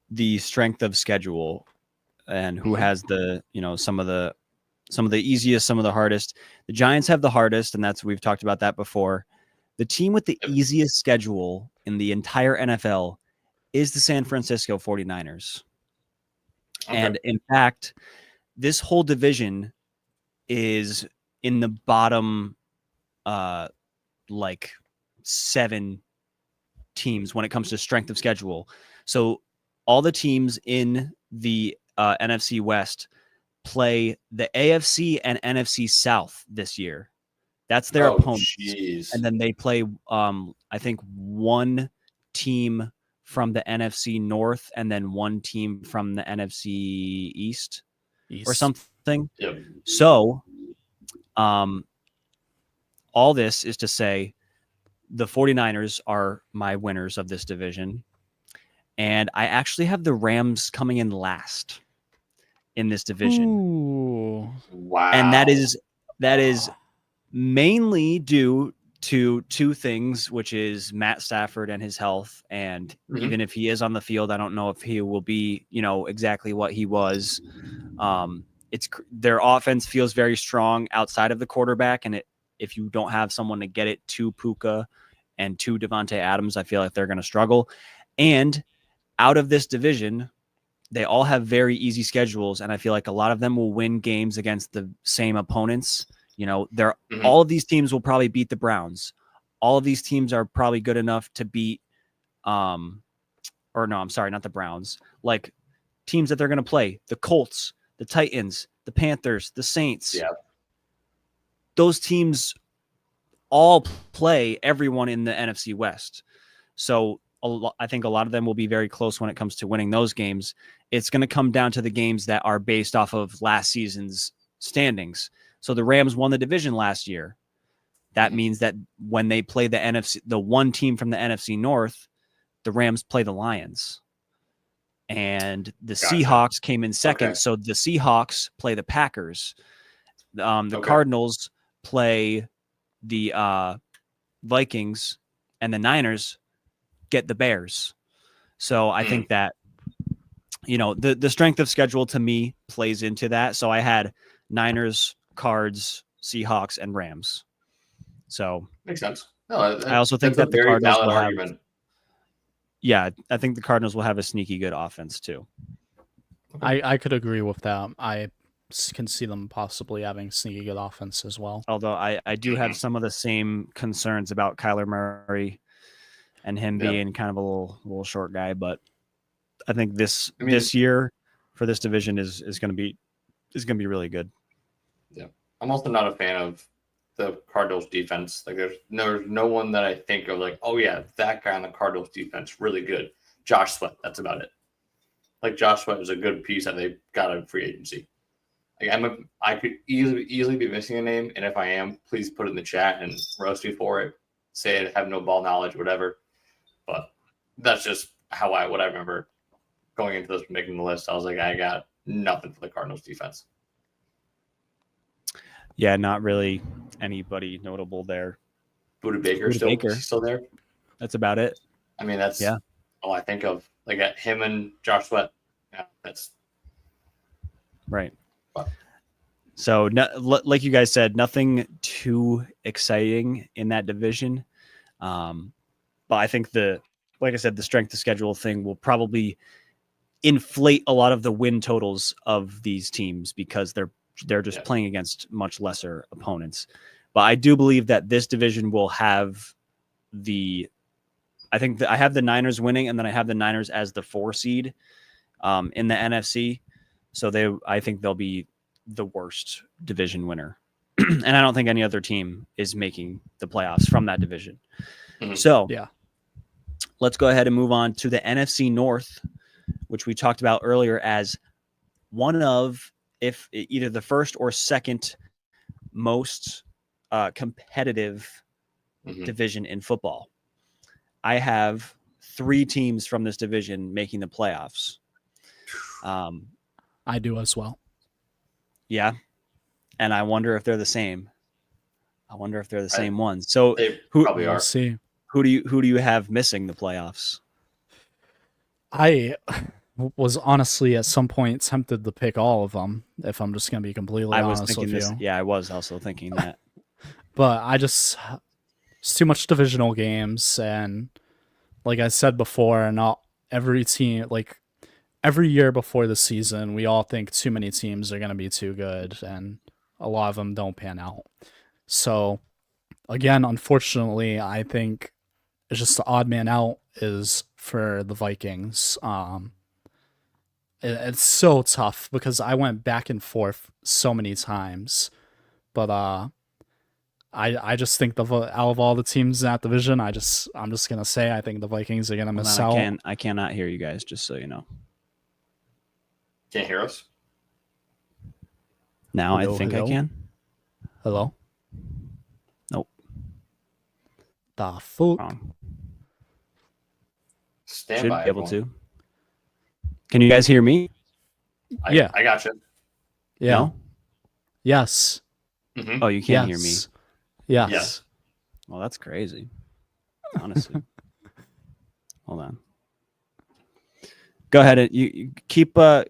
the strength of schedule and who has the, some of the easiest, some of the hardest. The Giants have the hardest, and we've talked about that before. The team with the easiest schedule in the entire NFL is the San Francisco 49ers. Okay. And in fact, this whole division is in the bottom 7 teams when it comes to strength of schedule. So all the teams in the NFC West play the AFC and NFC South this year. That's their opponents. Geez. And then they play, I think, one team from the NFC North and then one team from the NFC East. Or something. Yep. So, all this is to say the 49ers are my winners of this division. And I actually have the Rams coming in last in this division. Ooh. Wow. And that is mainly due to two things, which is Matt Stafford and his health. And even if he is on the field, I don't know if he will be, exactly what he was. Their offense feels very strong outside of the quarterback. And if you don't have someone to get it to Puka and to Devontae Adams, I feel like they're going to struggle. And out of this division, they all have very easy schedules. And I feel like a lot of them will win games against the same opponents. All of these teams will probably beat the Browns. All of these teams are probably good enough to beat, not the Browns, like teams that they're going to play, the Colts, the Titans, the Panthers, the Saints. Yeah. Those teams all play everyone in the NFC West. So I think a lot of them will be very close when it comes to winning those games. It's going to come down to the games that are based off of last season's standings. So the Rams won the division last year. That means that when they play the one team from the NFC North, the Rams play the Lions. And the Seahawks came in second. Okay. So the Seahawks play the Packers. The Cardinals play the Vikings, and the Niners get the Bears. So I think that, the strength of schedule to me plays into that. So I had Niners, Cards, Seahawks, and Rams. So makes sense. No, I also think that the Cardinals will have. Yeah, I think the Cardinals will have a sneaky good offense too. I could agree with that. I can see them possibly having sneaky good offense as well. Although I do have some of the same concerns about Kyler Murray and him being kind of a little short guy, but I think this year for this division is going to be really good. Yeah, I'm also not a fan of the Cardinals defense. Like there's no one that I think of like, oh yeah, that guy on the Cardinals defense really good. Josh Sweat, that's about it. Like Josh Sweat is a good piece that they got in free agency. Like I could easily be missing a name, and if I am, please put it in the chat and roast me for it. Say I have no ball knowledge, whatever. But that's just what I remember going into this, making the list. I was like, I got nothing for the Cardinals defense. Yeah, not really anybody notable there. Budda Baker still there. That's about it. I mean, that's all I think of. Like at him and Josh Sweat. Yeah, that's right. But. So, like you guys said, nothing too exciting in that division. But I think like I said, the strength of schedule thing will probably inflate a lot of the win totals of these teams because they're just playing against much lesser opponents. But I do believe that this division will have I think that I have the Niners winning, and then I have the Niners as the 4 seed in the NFC. So I think they'll be the worst division winner. And I don't think any other team is making the playoffs from that division. Mm-hmm. So let's go ahead and move on to the NFC North, which we talked about earlier as one of, if either the first or second most competitive division in football. I have 3 teams from this division making the playoffs. I do as well. Yeah. And I wonder if they're the same. I wonder if they're the same ones. So who probably are. See. Who do you have missing the playoffs? I was honestly at some point tempted to pick all of them, if I'm just going to be completely honest with you. Yeah, I was also thinking that. But it's too much divisional games, and like I said before, not every team, like every year before the season, we all think too many teams are going to be too good, and a lot of them don't pan out. So, again, unfortunately, I think it's just the odd man out is for the Vikings. it's so tough because I went back and forth so many times. But I just think out of all the teams in that division, I'm just gonna say I think the Vikings are gonna miss out. I cannot hear you guys, just so you know. Can't hear us? Now I think I can. Hello? Nope. The fuck? Wrong. Stand Should by, be able everyone. to. Can you guys hear me? Yeah. I got you. Yeah. No? Yes. Mm-hmm. Oh, you can't hear me. Yes. Yes. Well, that's crazy. Honestly. Hold on. Go ahead and you keep go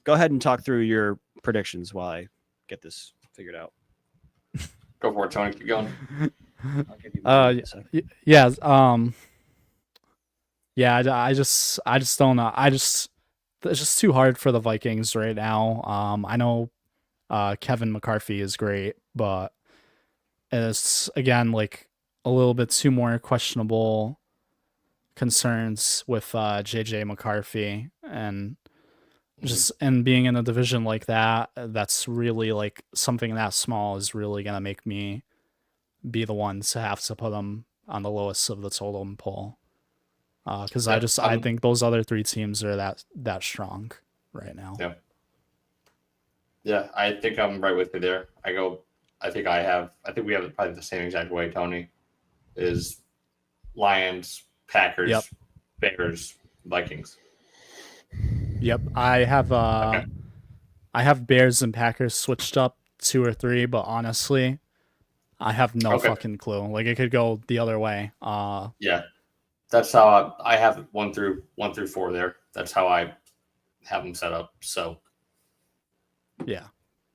ahead and talk through your predictions while I get this figured out. Go for it, Tony. Keep going. I'll give you my minute in a second. Yeah. Yeah. I just don't know. It's just too hard for the Vikings right now. I know Kevin McCarthy is great, but it's again like a little bit too more questionable concerns with JJ McCarthy and just and being in a division like that, that's really like something that small is really gonna make me be the one to have to put them on the lowest of the totem pole. Because I think those other three teams are that strong right now. Yeah. Yeah, I think I'm right with you there. I think we have probably the same exact way, Tony. Is Lions, Packers, Yep. Bears, Vikings. Yep, I have Bears and Packers switched up 2 or 3, but honestly, I have no fucking clue. Like it could go the other way. Yeah, that's how I have 1 through 4 there. That's how I have them set up. So yeah,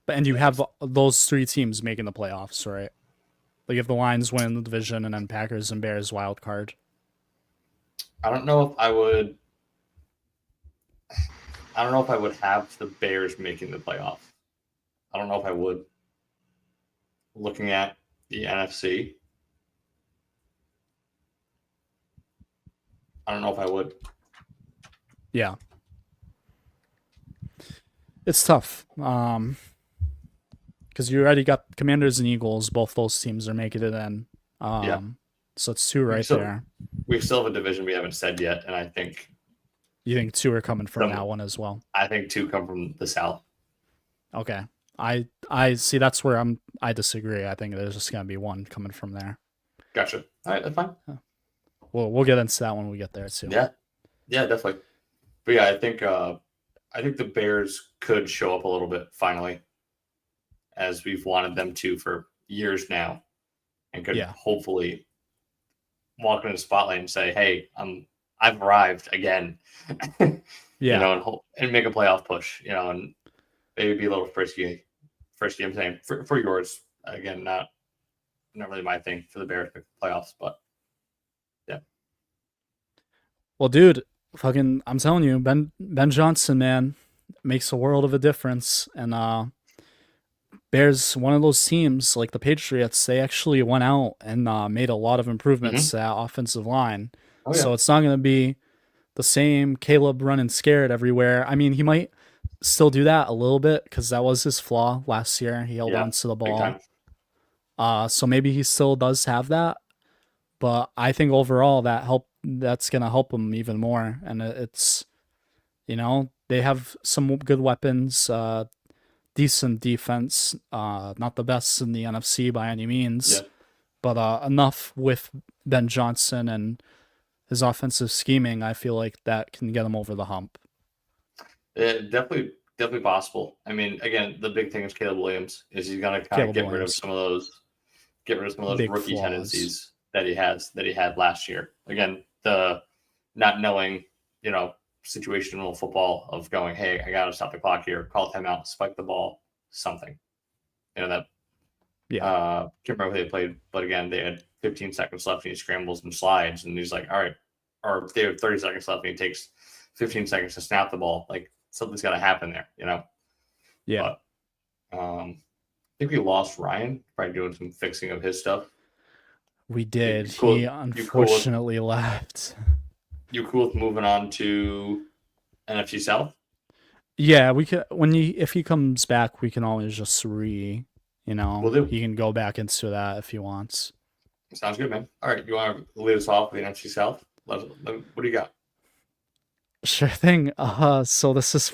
and you have those 3 teams making the playoffs, right? Like if the Lions win the division and then Packers and Bears wild card. I don't know if I would have the Bears making the playoff. I don't know if I would. Looking at the NFC, I don't know if I would. Yeah. It's tough. Because you already got Commanders and Eagles. Both those teams are making it in. Yeah. So it's 2 right there. We still have a division we haven't said yet, and I think You think 2 are coming from that one as well? I think 2 come from the South. Okay. I see. That's where I disagree. I think there's just gonna be 1 coming from there. Gotcha. All right, that's fine. We'll get into that when we get there too. Yeah, definitely. But yeah, I think the Bears could show up a little bit finally, as we've wanted them to for years now, and could hopefully walk in the spotlight and say, "Hey, I've arrived again." Yeah. You know, and make a playoff push. You know, and maybe be a little frisky. I'm saying for yours again, not really my thing for the Bears playoffs, but yeah. Well, dude, fucking, I'm telling you, Ben Johnson, man, makes a world of a difference. And Bears, one of those teams like the Patriots, they actually went out and made a lot of improvements to that offensive line. Oh, yeah. So it's not going to be the same Caleb running scared everywhere. I mean, he might still do that a little bit because that was his flaw last year. He held on to the ball. So maybe he still does have that. But I think overall that's going to help him even more. And it's, you know, they have some good weapons, decent defense, not the best in the NFC by any means, but enough with Ben Johnson and his offensive scheming. I feel like that can get him over the hump. Definitely possible. I mean, again, the big thing is Caleb Williams is he's going to kind of get rid of some of those big rookie flaws. tendencies that he had last year. Again, the not knowing, you know, situational football of going, hey, I got to stop the clock here, call timeout, spike the ball, something. You know that. Yeah. Can't remember who they played, but again, they had 15 seconds left and he scrambles and slides, and he's like, all right, or they have 30 seconds left and he takes 15 seconds to snap the ball. Like something's got to happen there, you know. Yeah. But, I think we lost Ryan by doing some fixing of his stuff. We did. He unfortunately left. You cool with moving on to NFC South? Yeah, we can if he comes back, we can always just Will do. he can go back into that if he wants. Sounds good, man. All right, you want to lead us off with the NFC South? What do you got? Sure thing. So this is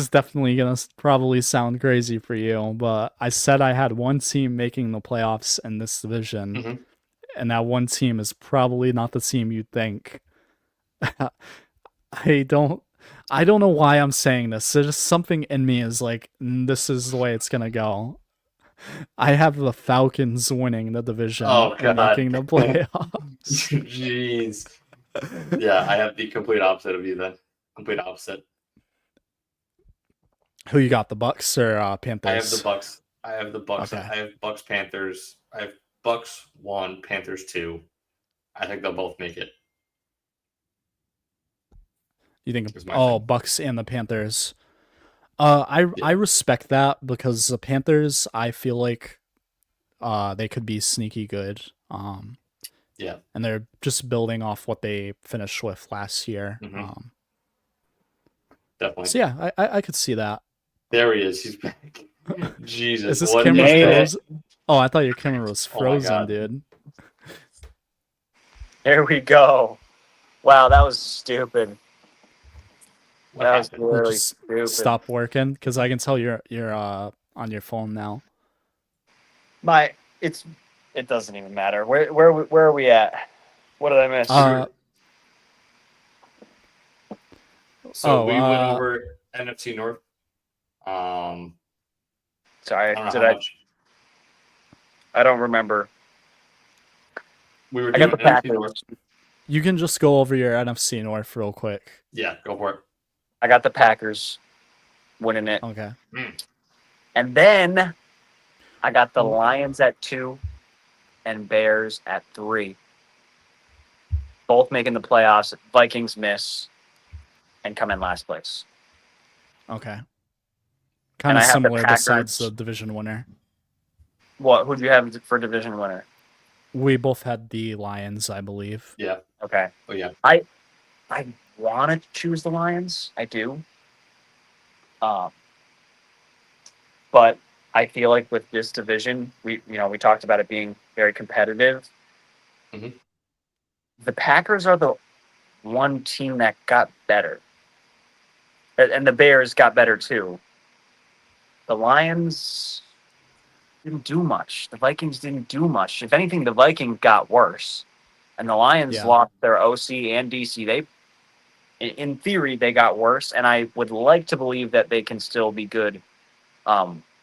definitely gonna probably sound crazy for you, but I said I had one team making the playoffs in this division, Mhm. and that one team is probably not the team you'd think. I don't know why I'm saying this. There's just something in me is like, this is the way it's gonna go. I have the Falcons winning the division Oh, and God. making the playoffs. Jeez. Yeah, I have the complete opposite of you then. Complete opposite. Who you got, the Bucks or Panthers? I have the Bucks. Okay. I have Bucks, Panthers. I have Bucks 1, Panthers 2. I think they'll both make it. You think? Is my Oh, thing. Bucks and the Panthers. I respect that because the Panthers, I feel like, they could be sneaky good. Yeah. And they're just building off what they finished with last year. Mhm. Definitely. So yeah, I could see that. There he is. He's back. Jesus. Is this what camera is that? frozen? Oh, I thought your camera was Oh my frozen, God. dude. There we go. Wow, that was stupid. What That was happened? You really just stupid. stop working because I can tell you're on your phone now. It doesn't even matter. Where are we at? What did I miss? So we went uh, over NFC North. Sorry, I don't know did how I? much. I don't remember. We were I doing got the NFC North. Packers. You can just go over your NFC North real quick. Yeah, go for it. I got the Packers winning it, Okay. and then I got the Lions at 2 and Bears at 3. Both making the playoffs. Vikings miss and come in last place. Okay. And Kind I of have the similar besides Packers. the division winner. What? Who do you have for division winner? We both had the Lions, I believe. Yeah. Okay. Oh yeah. I want to choose the Lions. I do. But I feel like with this division, we talked about it being very competitive. Mhm. The Packers are the one team that got better, and the Bears got better too. The Lions didn't do much. The Vikings didn't do much. If anything, the Vikings got worse, and the Lions Yeah. lost their OC and DC. In theory, they got worse, and I would like to believe that they can still be good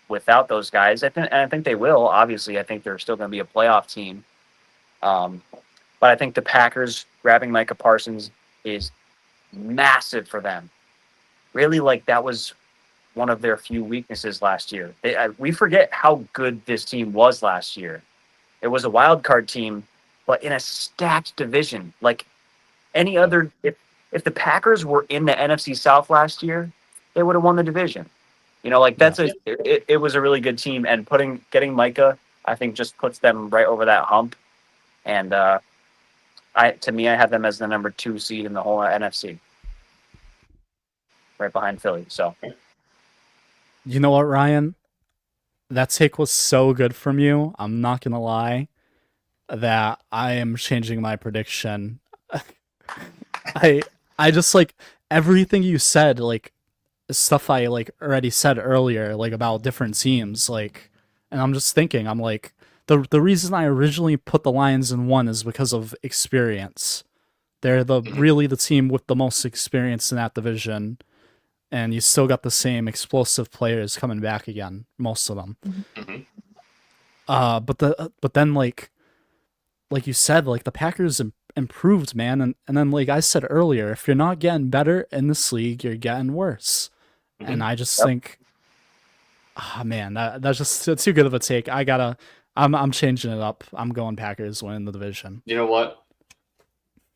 without those guys. I think they will. Obviously, I think they're still going to be a playoff team. But I think the Packers grabbing Micah Parsons is massive for them. Really, like that was one of their few weaknesses last year. We forget how good this team was last year. It was a wild card team, but in a stacked division. Like any other, if the Packers were in the NFC South last year, they would have won the division. It was a really good team, and getting Micah, I think, just puts them right over that hump. And I have them as the number 2 seed in the whole NFC, right behind Philly. So, You know what, Ryan? That take was so good from you. I'm not gonna lie that I am changing my prediction. I just like everything you said, like stuff I like already said earlier, like about different teams, like, and I'm just thinking, I'm like, the reason I originally put the Lions in 1 is because of experience. They're really the team with the most experience in that division, and you still got the same explosive players coming back again, most of them. Mhm. But then like you said, like the Packers improved, man, and then like I said earlier, if you're not getting better in this league, you're getting worse. Mhm. And I just think, man, that's just too good of a take. I'm changing it up. I'm going Packers winning the division. You know what?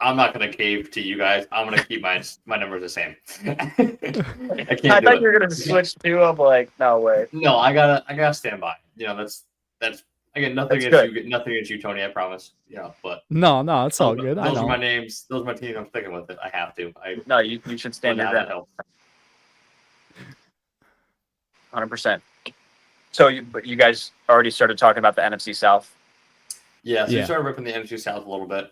I'm not gonna cave to you guys. I'm gonna keep my numbers the same. I can't I do thought it. you were gonna switch too. I'm like, no way. No, I gotta stand by. You know, that's again nothing That's against you, nothing against you, Tony. I promise. You know, but No, it's all good. I Those know. are my names. Those are my teams. I'm sticking with it. I have to. No, you should stand But your now that ground. helps. 100%. So you guys already started talking about the NFC South. Yeah, so Yeah. we started ripping the NFC South a little bit.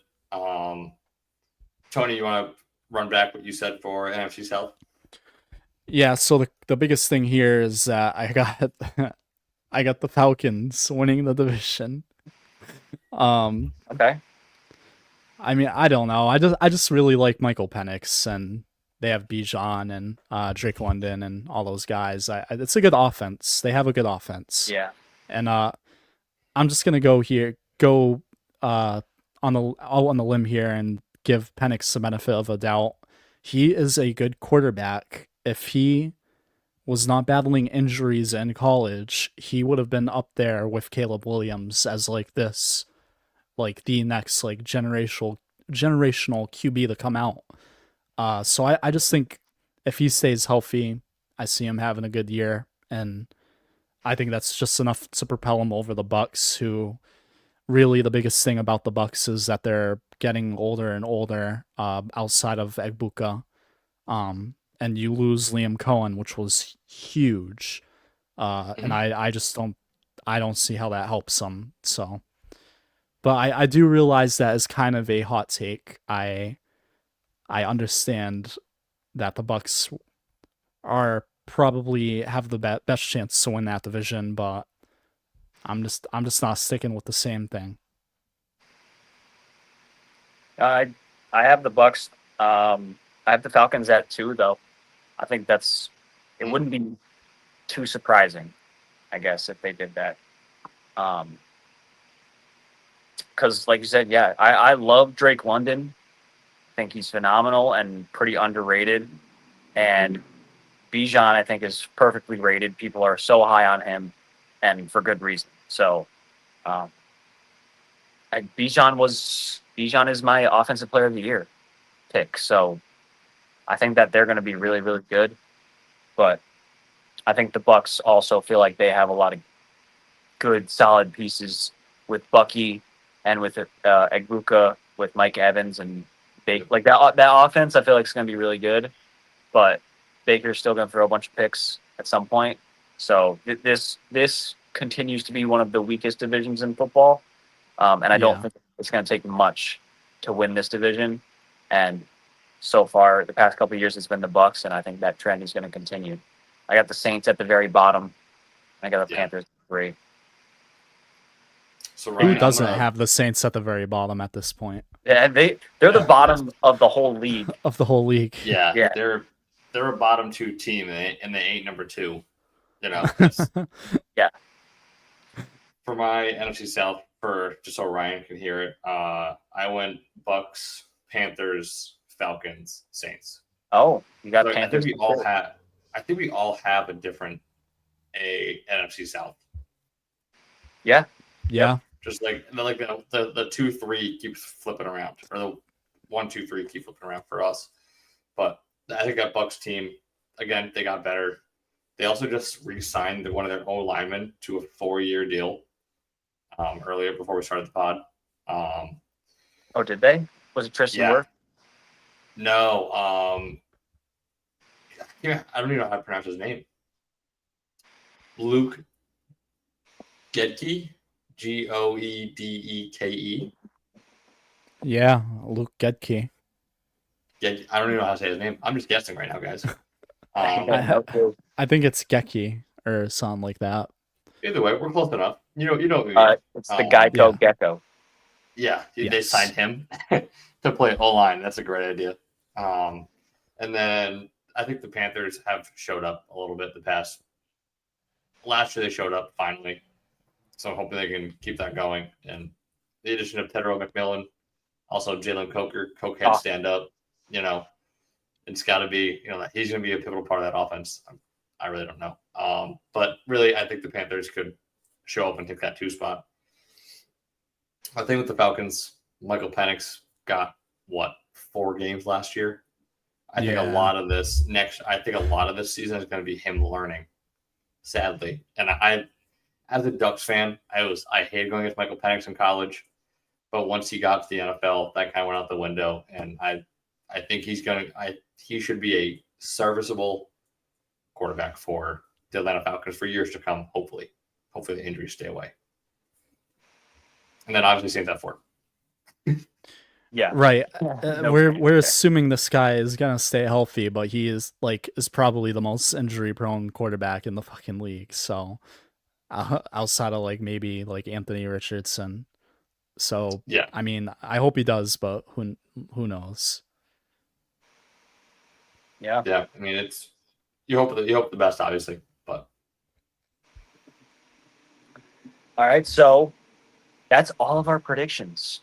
Tony, you want to run back what you said for NFC South? Yeah, so the biggest thing here is that I got I got the Falcons winning the division. Okay. I mean, I don't know. I just really like Michael Penix, and they have Bijan and Drake London and all those guys. It's a good offense. They have a good offense. Yeah. And I'm just gonna go on the limb here and give Penix the benefit of a doubt. He is a good quarterback. If he was not battling injuries in college, he would have been up there with Caleb Williams as the next generational QB to come out. So I just think if he stays healthy, I see him having a good year, and I think that's just enough to propel him over the Bucks, who really the biggest thing about the Bucks is that they're getting older and older outside of Egbuka. And you lose Liam Cohen, which was huge. And I just don't see how that helps them. So, but I do realize that is kind of a hot take. I understand that the Bucks are probably have the best chance to win that division, but I'm just not sticking with the same thing. I have the Bucks. I have the Falcons at 2, though. I think it wouldn't be too surprising, I guess, if they did that. Because, like you said, yeah, I love Drake London. I think he's phenomenal and pretty underrated. And Bijan, I think, is perfectly rated. People are so high on him, and for good reason. So, Bijan is my offensive player of the year pick. So, I think that they're going to be really, really good. But I think the Bucks also feel like they have a lot of good, solid pieces with Bucky and with Egbuka, with Mike Evans and Baker. Like that offense, I feel like it's going to be really good. But Baker's still going to throw a bunch of picks at some point. So this continues to be one of the weakest divisions in football. And I don't think it's going to take much to win this division. And so far, the past couple of years, it's been the Bucks, and I think that trend is going to continue. I got the Saints at the very bottom. I got the Panthers at 3. So Ryan, Who doesn't have the Saints at the very bottom at this point? Yeah, they're the bottom of the whole league. Of the whole league. Yeah, Yeah. They're a bottom 2 team, and they ain't number 2. Yeah. For my NFC South, just so Ryan can hear it, I went Bucks, Panthers, Falcons, Saints. Oh, you got So Panthers. I think we all have a different NFC South. Yeah. Yeah. Just like the 2-3 keeps flipping around, or the 1-2-3 keep flipping around for us. But I think that Bucks team, again, they got better. They also just re-signed one of their own linemen to a 4-year deal earlier before we started the pod. Oh, did they? Was it Tristan Yeah. Wirth? No. I don't even know how to pronounce his name. Luke Gedke, Goedeke. Yeah, Luke Gedke. I don't even know how to say his name. I'm just guessing right now, guys. I think it's Gecki or something like that. Either way, we're close enough. You know. It's the Geico Gecko. Yeah, they Yes. signed him to play O-line. That's a great idea. And then I think the Panthers have showed up a little bit last year they showed up finally. So I'm hoping they can keep that going. And the addition of Tedro McMillan, also Jalen Coke had stand up, it's got to be, he's going to be a pivotal part of that offense. I really don't know. But really, I think the Panthers could show up and take that 2 spot. I think with the Falcons, Michael Penix got 4 games last year. I think a lot of this season is going to be him learning, sadly. And I, as a Ducks fan, I hated going against Michael Penix in college, but once he got to the NFL, that kind of went out the window. And I think he should be a serviceable quarterback for the Atlanta Falcons for years to come. Hopefully the injuries stay away, and then obviously Saints at 4. Yeah. Right. No we're brainer there. assuming this guy is gonna stay healthy, but he is probably the most injury prone quarterback in the fucking league. So outside of maybe Anthony Richardson. So Yeah. I mean, I hope he does, but who knows? Yeah. Yeah, I mean you hope the best, obviously, but All right, so that's all of our predictions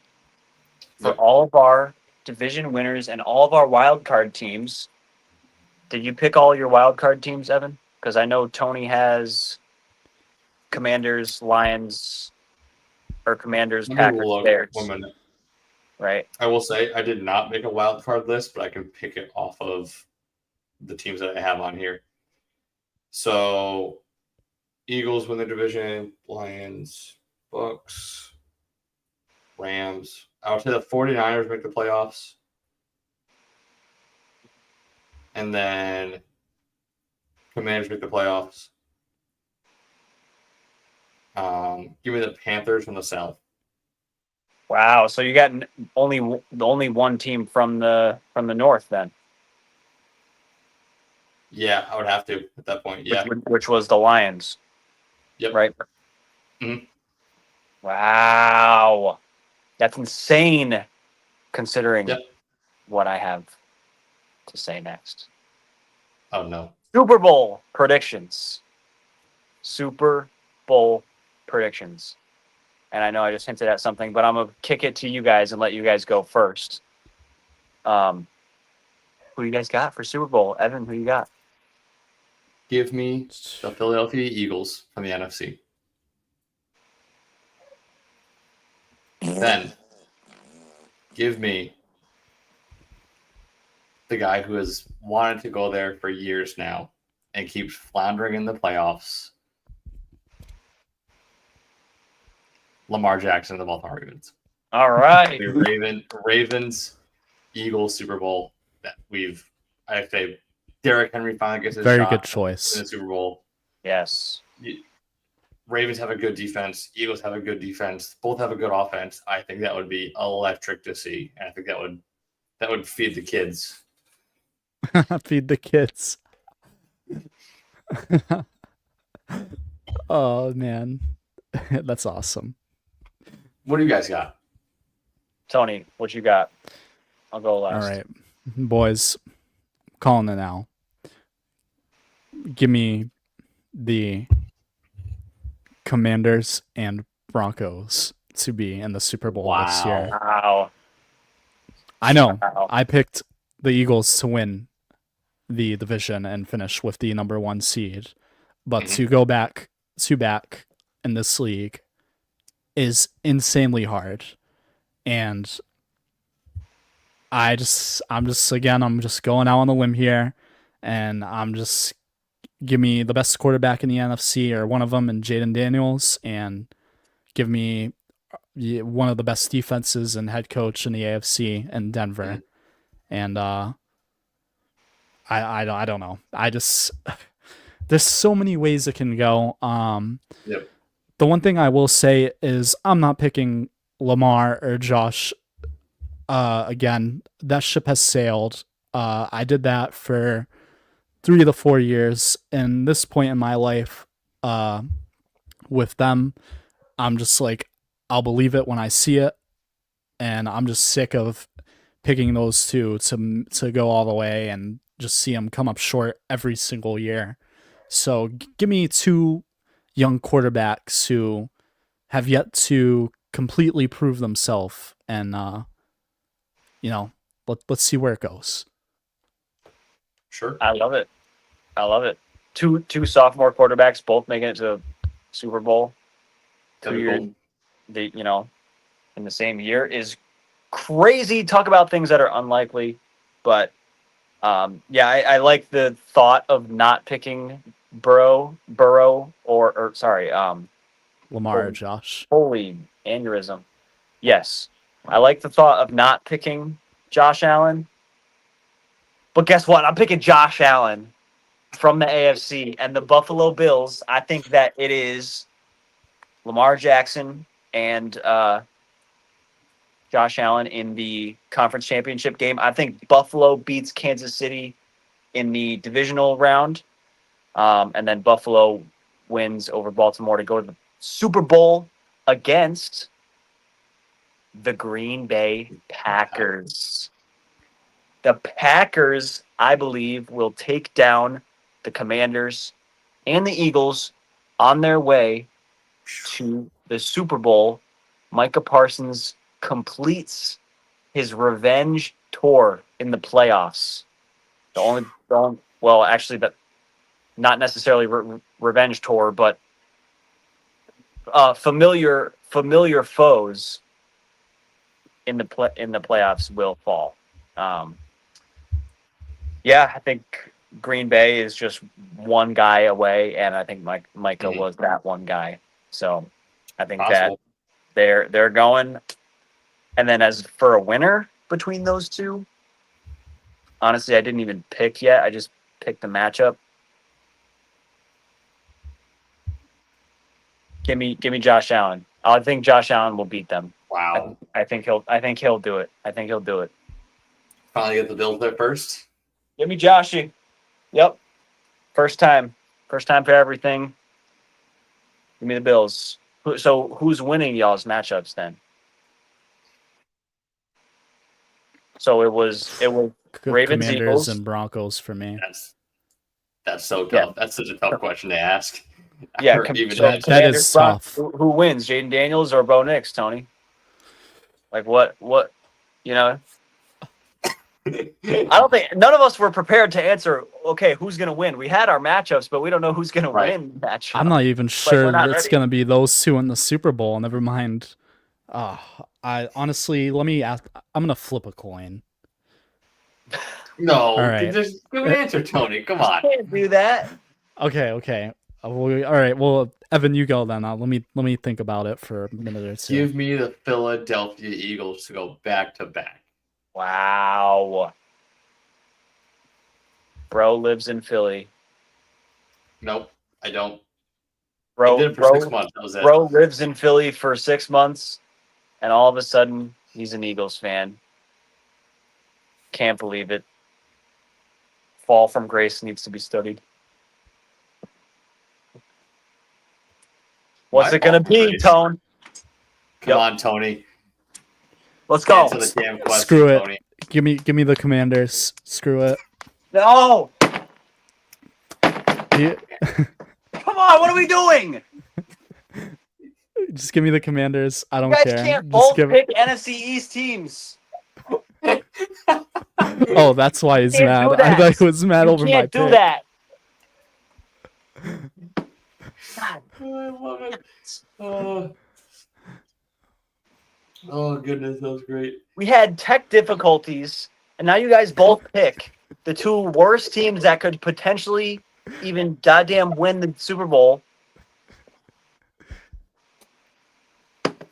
for Yep. all of our division winners and all of our wild card teams. Did you pick all your wild card teams, Evan? Because I know Tony has Commanders, Lions, or Commanders, let me Packers, look Bears, 1 minute. right? I will say I did not make a wild card list, but I can pick it off of the teams that I have on here. So Eagles win the division, Lions, Bucks, Rams. I would say the 49ers make the playoffs. And then Commanders make the playoffs. Give me the Panthers from the South. Wow, so you got only one team from the North then, Yeah, I would have to at that point. Yeah. which was the Lions. Yep. Right. Mhm. Wow, that's insane, considering Yep. what I have to say next. Oh no. Super Bowl predictions. Super Bowl predictions. And I know I just hinted at something, but I'm going to kick it to you guys and let you guys go first. Who you guys got for Super Bowl? Evan, who you got? Give me the Philadelphia Eagles from the NFC. Then give me the guy who has wanted to go there for years now and keeps floundering in the playoffs. Lamar Jackson, the Baltimore Ravens. All right. The Ravens, Eagles Super Bowl that I say Derrick Henry finally gets his Very shot good choice. in the Super Bowl. Yes. Ravens have a good defense. Eagles have a good defense. Both have a good offense. I think that would be electric to see. And I think that would feed the kids. Feed the kids. Oh man, that's awesome. What do you guys got? Tony, what you got? I'll go last. All right, boys, calling it now. Give me the Commanders and Broncos to be in the Super Bowl this year. Wow. I know. Wow. I picked the Eagles to win the division and finish with the number 1 seed, but to go back in this league is insanely hard, and I'm just going out on a limb here, and give me the best quarterback in the NFC or one of them in Jaden Daniels, and give me one of the best defenses and head coach in the AFC in Denver. And I don't know. There's so many ways it can go. Yep. The one thing I will say is I'm not picking Lamar or Josh. Again, that ship has sailed. I did that for 3 to 4 years. And this point in my life, with them, I'm just like, I'll believe it when I see it. And I'm just sick of picking those two to go all the way and just see them come up short every single year. So give me 2 young quarterbacks who have yet to completely prove themselves, and let's see where it goes. Sure. I love it. Two sophomore quarterbacks both making it to Super Bowl. 2 years, in the same year is crazy. Talk about things that are unlikely, but I like the thought of not picking Burrow or Lamar or Josh. holy aneurysm. Yes, I like the thought of not picking Josh Allen, but guess what? I'm picking Josh Allen. from the AFC and the Buffalo Bills, I think that it is Lamar Jackson and Josh Allen in the conference championship game. I think Buffalo beats Kansas City in the divisional round, and then Buffalo wins over Baltimore to go to the Super Bowl against the Green Bay Packers. The Packers, I believe, will take down the Commanders and the Eagles on their way to the Super Bowl. Micah Parsons completes his revenge tour in the playoffs. Actually, not necessarily revenge tour, but familiar foes in the playoffs will fall. I think Green Bay is just one guy away, and I think Micah was that one guy. So I think that they're going. And then as for a winner between those two, honestly, I didn't even pick yet. I just picked the matchup. Give me Josh Allen. I think Josh Allen will beat them. Wow. I think he'll do it. Finally get the Bills there first. Give me Joshy. Yep. First time for everything. Give me the Bills. So who's winning y'all's matchups then? So it was Ravens, Commanders, Eagles, and Broncos for me. That's so tough. Yeah. That's such a tough question to ask. Yeah, that is tough. Who wins, Jaden Daniels or Bo Nix, Tony? Like what? You know, I don't think none of us were prepared to answer. Okay, who's going to win? We had our matchups, but we don't know who's going to win the matchup. I'm not even sure it's ready. going to be those two in the Super Bowl. Never mind. I honestly, let me ask. I'm going to flip a coin. No, all right. Just give an answer, Tony. Come on. You can't do that. Okay. All right. Well, Evan, you go then. Let me think about it for a minute or two. Give me the Philadelphia Eagles to go back to back. Wow. Bro lives in Philly. Nope, I don't. Bro, I did it for 6 months. That was it. Bro lives in Philly for 6 months, and all of a sudden, he's an Eagles fan. Can't believe it. Fall from grace needs to be studied. What's it going to be, Tone? Come on, Tony. Let's go. Answer the damn question, Screw it. Tony. Give me the Commanders. Screw it. No! Yeah. Come on, what are we doing? Just give me the Commanders. I don't You guys care. can't Just both give... pick NFC East teams. Oh, that's why he's Can't mad. do that. I thought he was mad over my Can't do pick. that. God. I love it. Oh, goodness, that was great. We had tech difficulties, and now you guys both pick the two worst teams that could potentially even goddamn win the Super Bowl.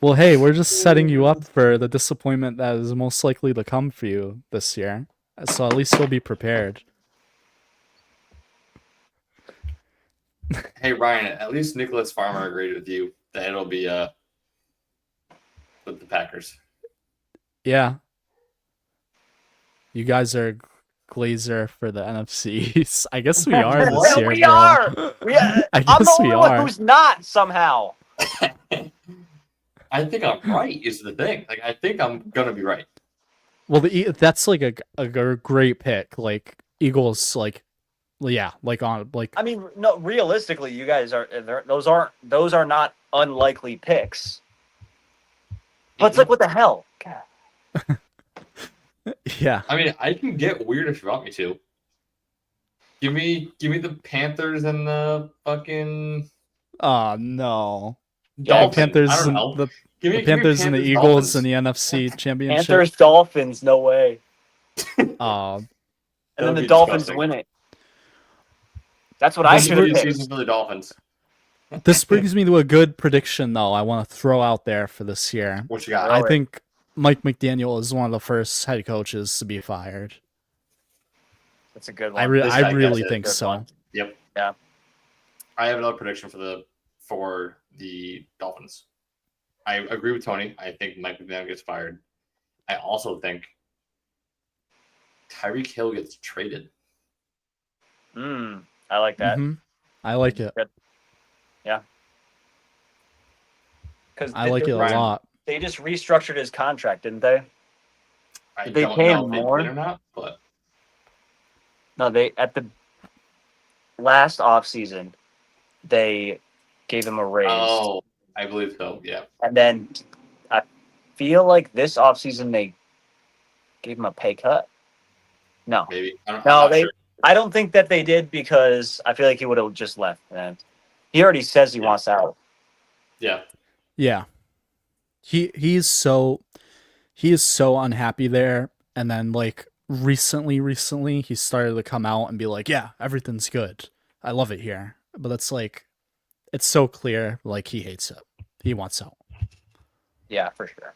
Well, hey, we're just setting you up for the disappointment that is most likely to come for you this year. So at least you'll be prepared. Hey, Ryan, at least Nicholas Farmer agreed with you that it'll be with the Packers. Yeah. You guys are Glazer for the NFC. I guess we are this year. We bro. are. I I'm guess the we only one are. who's not somehow. I think I'm right is the thing. Like, I think I'm going to be right. Well, that's like a great pick. Like Eagles, like, yeah, like on like. I mean, no, realistically, you guys are those are not unlikely picks. But it's like, what the hell? God. Yeah. I mean, I can get weird if you want me to. Give me the Panthers and the fucking Oh no. Dolphins. Panthers I don't and know. the Give me Panthers and the Panthers, Eagles Dolphins. in the NFC Championship. Panthers, Dolphins, no way. Oh, And That then would the be Dolphins disgusting. win it. That's what I This should would have be a picked. season for the Dolphins. this brings me to a good prediction, though. I want to throw out there for this year. What you got? I right. think Mike McDaniel is one of the first head coaches to be fired. That's a good one. I This guy really gets it. think Good so. one. Yep. Yeah. I have another prediction for the Dolphins. I agree with Tony. I think Mike McDaniel gets fired. I also think Tyreek Hill gets traded. I like that. Mhm. I like it. Good. Yeah. Because I like it a lot. They just restructured his contract, didn't they? I Did they don't pay know him if they more? did or not, but No, they at the last offseason, they gave him a raise. oh, I believe so. Yeah. And then I feel like this offseason they gave him a pay cut. No. Maybe. I'm No, not they sure. I don't think that they did because I feel like he would have just left. And he already says he wants out. Yeah. Yeah. He is so unhappy there, and then like recently he started to come out and be like, yeah, everything's good. I love it here. But it's like it's so clear like he hates it. He wants out. Yeah, for sure.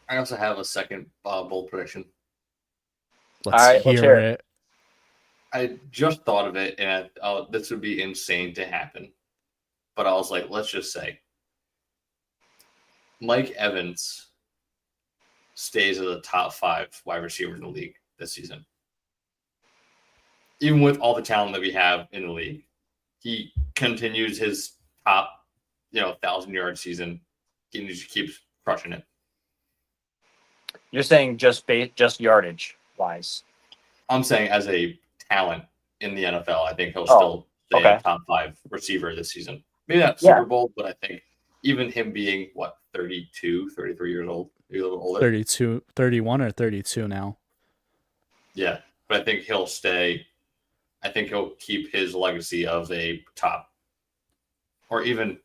I also have a second bold prediction. Let's All right, let's hear hear it. I just thought of it, and this would be insane to happen. But I was like, let's just say Mike Evans stays as a top 5 wide receiver in the league this season. Even with all the talent that we have in the league, he continues his top, 1,000-yard season. He just keeps crushing it. You're saying just yardage wise. I'm saying as a talent in the NFL, I think he'll still stay a top 5 receiver this season. Maybe not Super Bowl, but I think even him being, 32, 33 years old, maybe a little older. 32, 31 or 32 now. Yeah, but I think he'll stay. I think he'll keep his legacy of a top, or even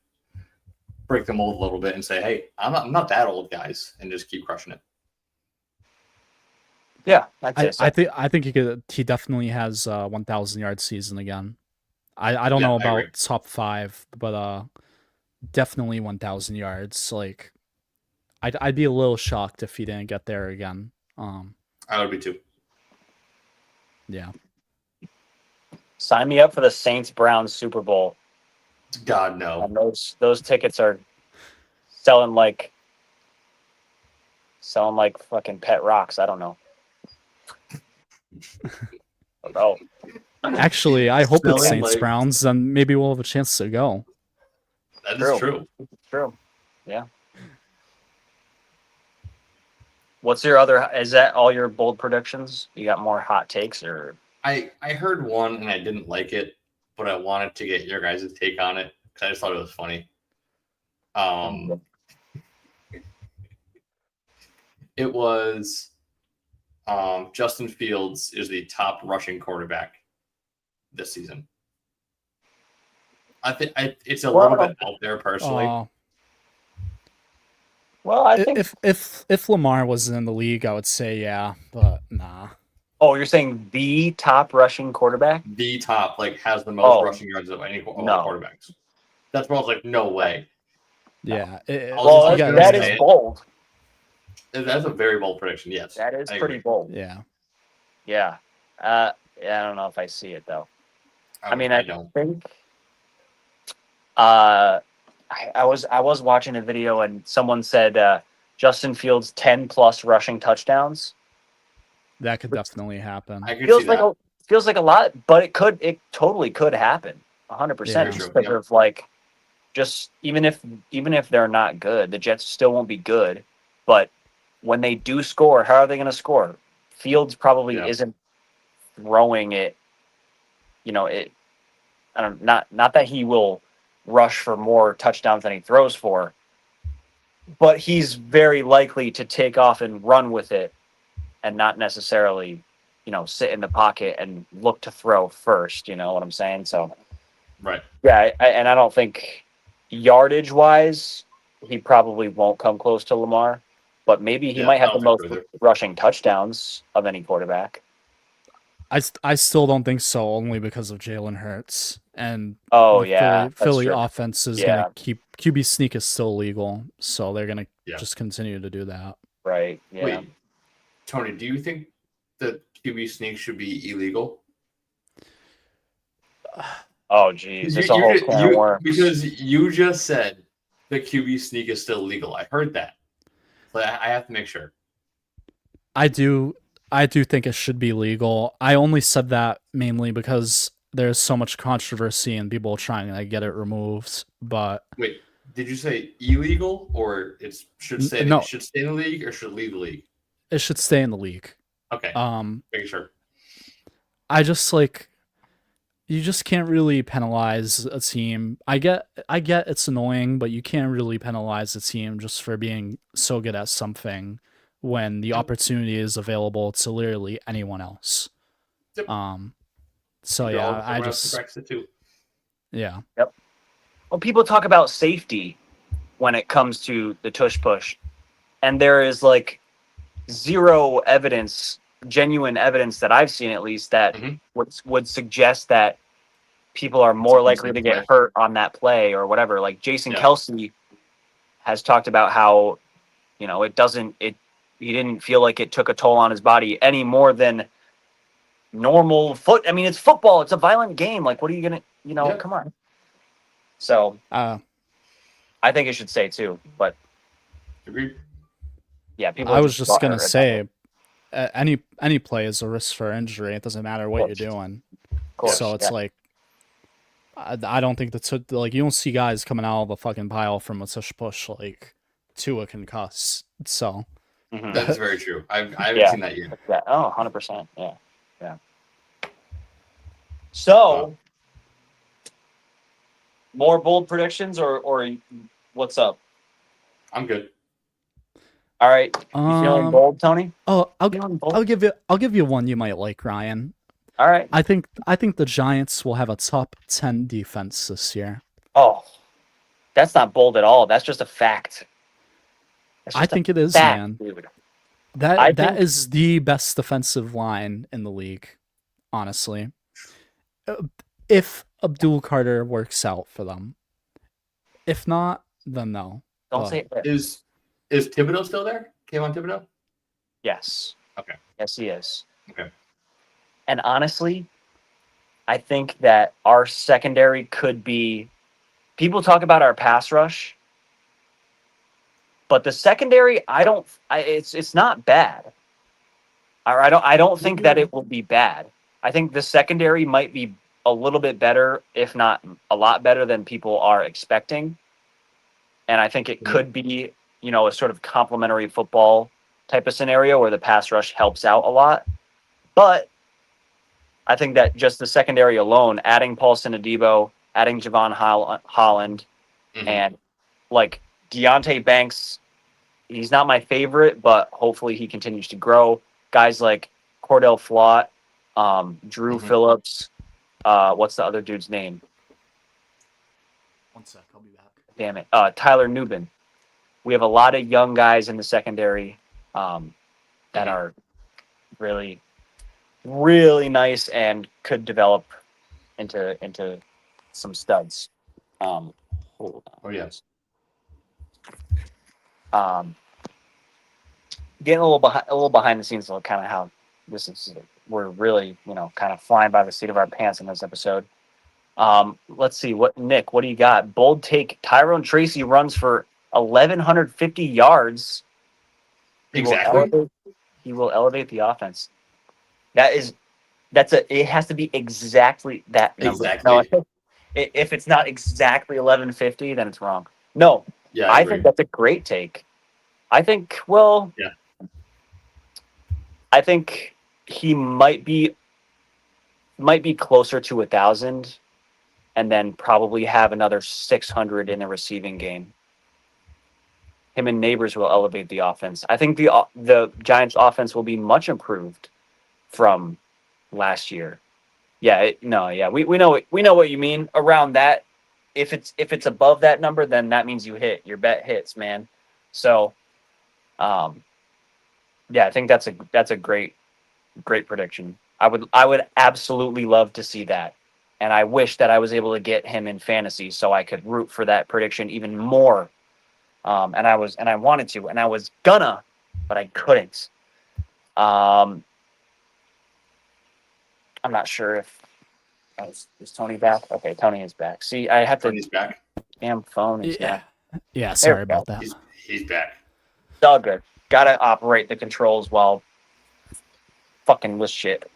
break the mold a little bit and say, hey, I'm not that old, guys, and just keep crushing it. Yeah, I think he definitely has 1,000-yard season again. I don't know about top 5, but definitely 1,000 yards. Like I'd be a little shocked if he didn't get there again. I would be too. Yeah. Sign me up for the Saints-Browns Super Bowl. God, no. And those tickets are selling like fucking pet rocks. I don't know. Oh. Actually, I hope it's Selling Saints like- Browns, then maybe we'll have a chance to go. That is true. True. Yeah. What's your other? Is that all your bold predictions? You got more hot takes, or? I heard one and I didn't like it, but I wanted to get your guys' take on it because I just thought it was funny. It was Justin Fields is the top rushing quarterback this season. I think it's a little bit out there personally. Well, I think if Lamar was in the league, I would say yeah, but nah. Oh, you're saying the top rushing quarterback? The top, has the most rushing yards of any all No. quarterbacks. That's why I was like, no way. Yeah. That is bold. That's a very bold prediction. Yes, that is pretty bold. Yeah. Yeah. I don't know if I see it though. I don't think. I was watching a video and someone said Justin Fields 10+ rushing touchdowns. That could definitely happen. I could see that. Feels like a lot, but it totally could happen. 100%. Just because of just even if they're not good, the Jets still won't be good. But when they do score, how are they going to score? Fields probably isn't throwing it. Not that he will rush for more touchdowns than he throws for, but he's very likely to take off and run with it and not necessarily, sit in the pocket and look to throw first. You know what I'm saying? So, right. Yeah. I don't think yardage wise, he probably won't come close to Lamar, but maybe he might have the most rushing touchdowns of any quarterback. I still don't think so, only because of Jalen Hurts. And Philly offense is going to keep QB sneak is still legal, so they're going to just continue to do that. Right. Yeah. Wait, Tony, do you think that QB sneak should be illegal? Oh, geez. It's a whole can of worms. Because you just said the QB sneak is still legal. I heard that. But I have to make sure. I do think it should be legal. I only said that mainly because there's so much controversy and people trying to get it removed. But wait, did you say illegal or it should stay in the league or should leave the league? It should stay in the league. Okay. Making sure. I just you just can't really penalize a team. I get it's annoying, but you can't really penalize a team just for being so good at something when the opportunity is available to literally anyone else. Yep. So yeah, I just yeah. Yep. Well, people talk about safety when it comes to the tush push, and there is like zero evidence, genuine evidence that I've seen at least that would suggest that people are more likely to get hurt on that play or whatever. Like Jason Kelsey has talked about how, you know, he didn't feel like it took a toll on his body any more than normal I mean, it's football. It's a violent game. Like, what are you going to, come on. So I think it should stay too, but agreed. Yeah, people. I was just gonna say, any play is a risk for injury. It doesn't matter what you're doing. So it's like, I don't think that's like you don't see guys coming out of the fucking pile from a tush push like to a concuss. So that's very true. I haven't seen that yet. Yeah. Oh, 100%. Yeah. So, more bold predictions or what's up? I'm good. All right. You feeling bold, Tony? Oh, I'll give you one you might like, Ryan. All right. I think the Giants will have a top 10 defense this year. Oh, that's not bold at all. That's just a fact. I think it is, man. Dude. That is the best defensive line in the league, honestly. If Abdul Carter works out for them. If not, then no. Don't say it. Is Thibodeau still there? Kayvon Thibodeau? Yes. Okay. Yes, he is. Okay. And honestly, I think that our secondary could be. People talk about our pass rush, but the secondary, it's not bad. I don't think that it will be bad. I think the secondary might be a little bit better, if not a lot better than people are expecting. And I think it could be, a sort of complementary football type of scenario where the pass rush helps out a lot. But I think that just the secondary alone, adding Paulson Adebo, adding Javon Holland, and like Deontay Banks, he's not my favorite, but hopefully he continues to grow. Guys like Cordell Flott, Drew Phillips, what's the other dude's name? One sec, I'll be back. Damn it. Tyler Nubin. We have a lot of young guys in the secondary that are really, really nice and could develop into some studs. Oh yes. Getting a little behind the scenes, kind of how this is. We're really, kind of flying by the seat of our pants in this episode. Let's see. Nick, what do you got? Bold take. Tyrone Tracy runs for 1,150 yards. Exactly. He will elevate the offense. It has to be exactly that number. Exactly. No, if it's not exactly 1,150, then it's wrong. No. Yeah, I think that's a great take. I think, I think he might be closer to 1,000 and then probably have another 600 in the receiving game. Him and Neighbors will elevate the offense. I think the Giants offense will be much improved from last year. Yeah, we know what you mean around that. If it's above that number, then that means you hit. Your bet hits, man. So, I think that's a great prediction. I would absolutely love to see that, and I wish that I was able to get him in fantasy so I could root for that prediction even more. And I wanted to, and I was gonna, but I couldn't. I'm not sure if Is Tony back? Okay, Tony is back. See, I have to. Tony's back. Damn phone is Yeah. back. Yeah, sorry about that. He's back. It's all good. Gotta operate the controls while fucking with shit.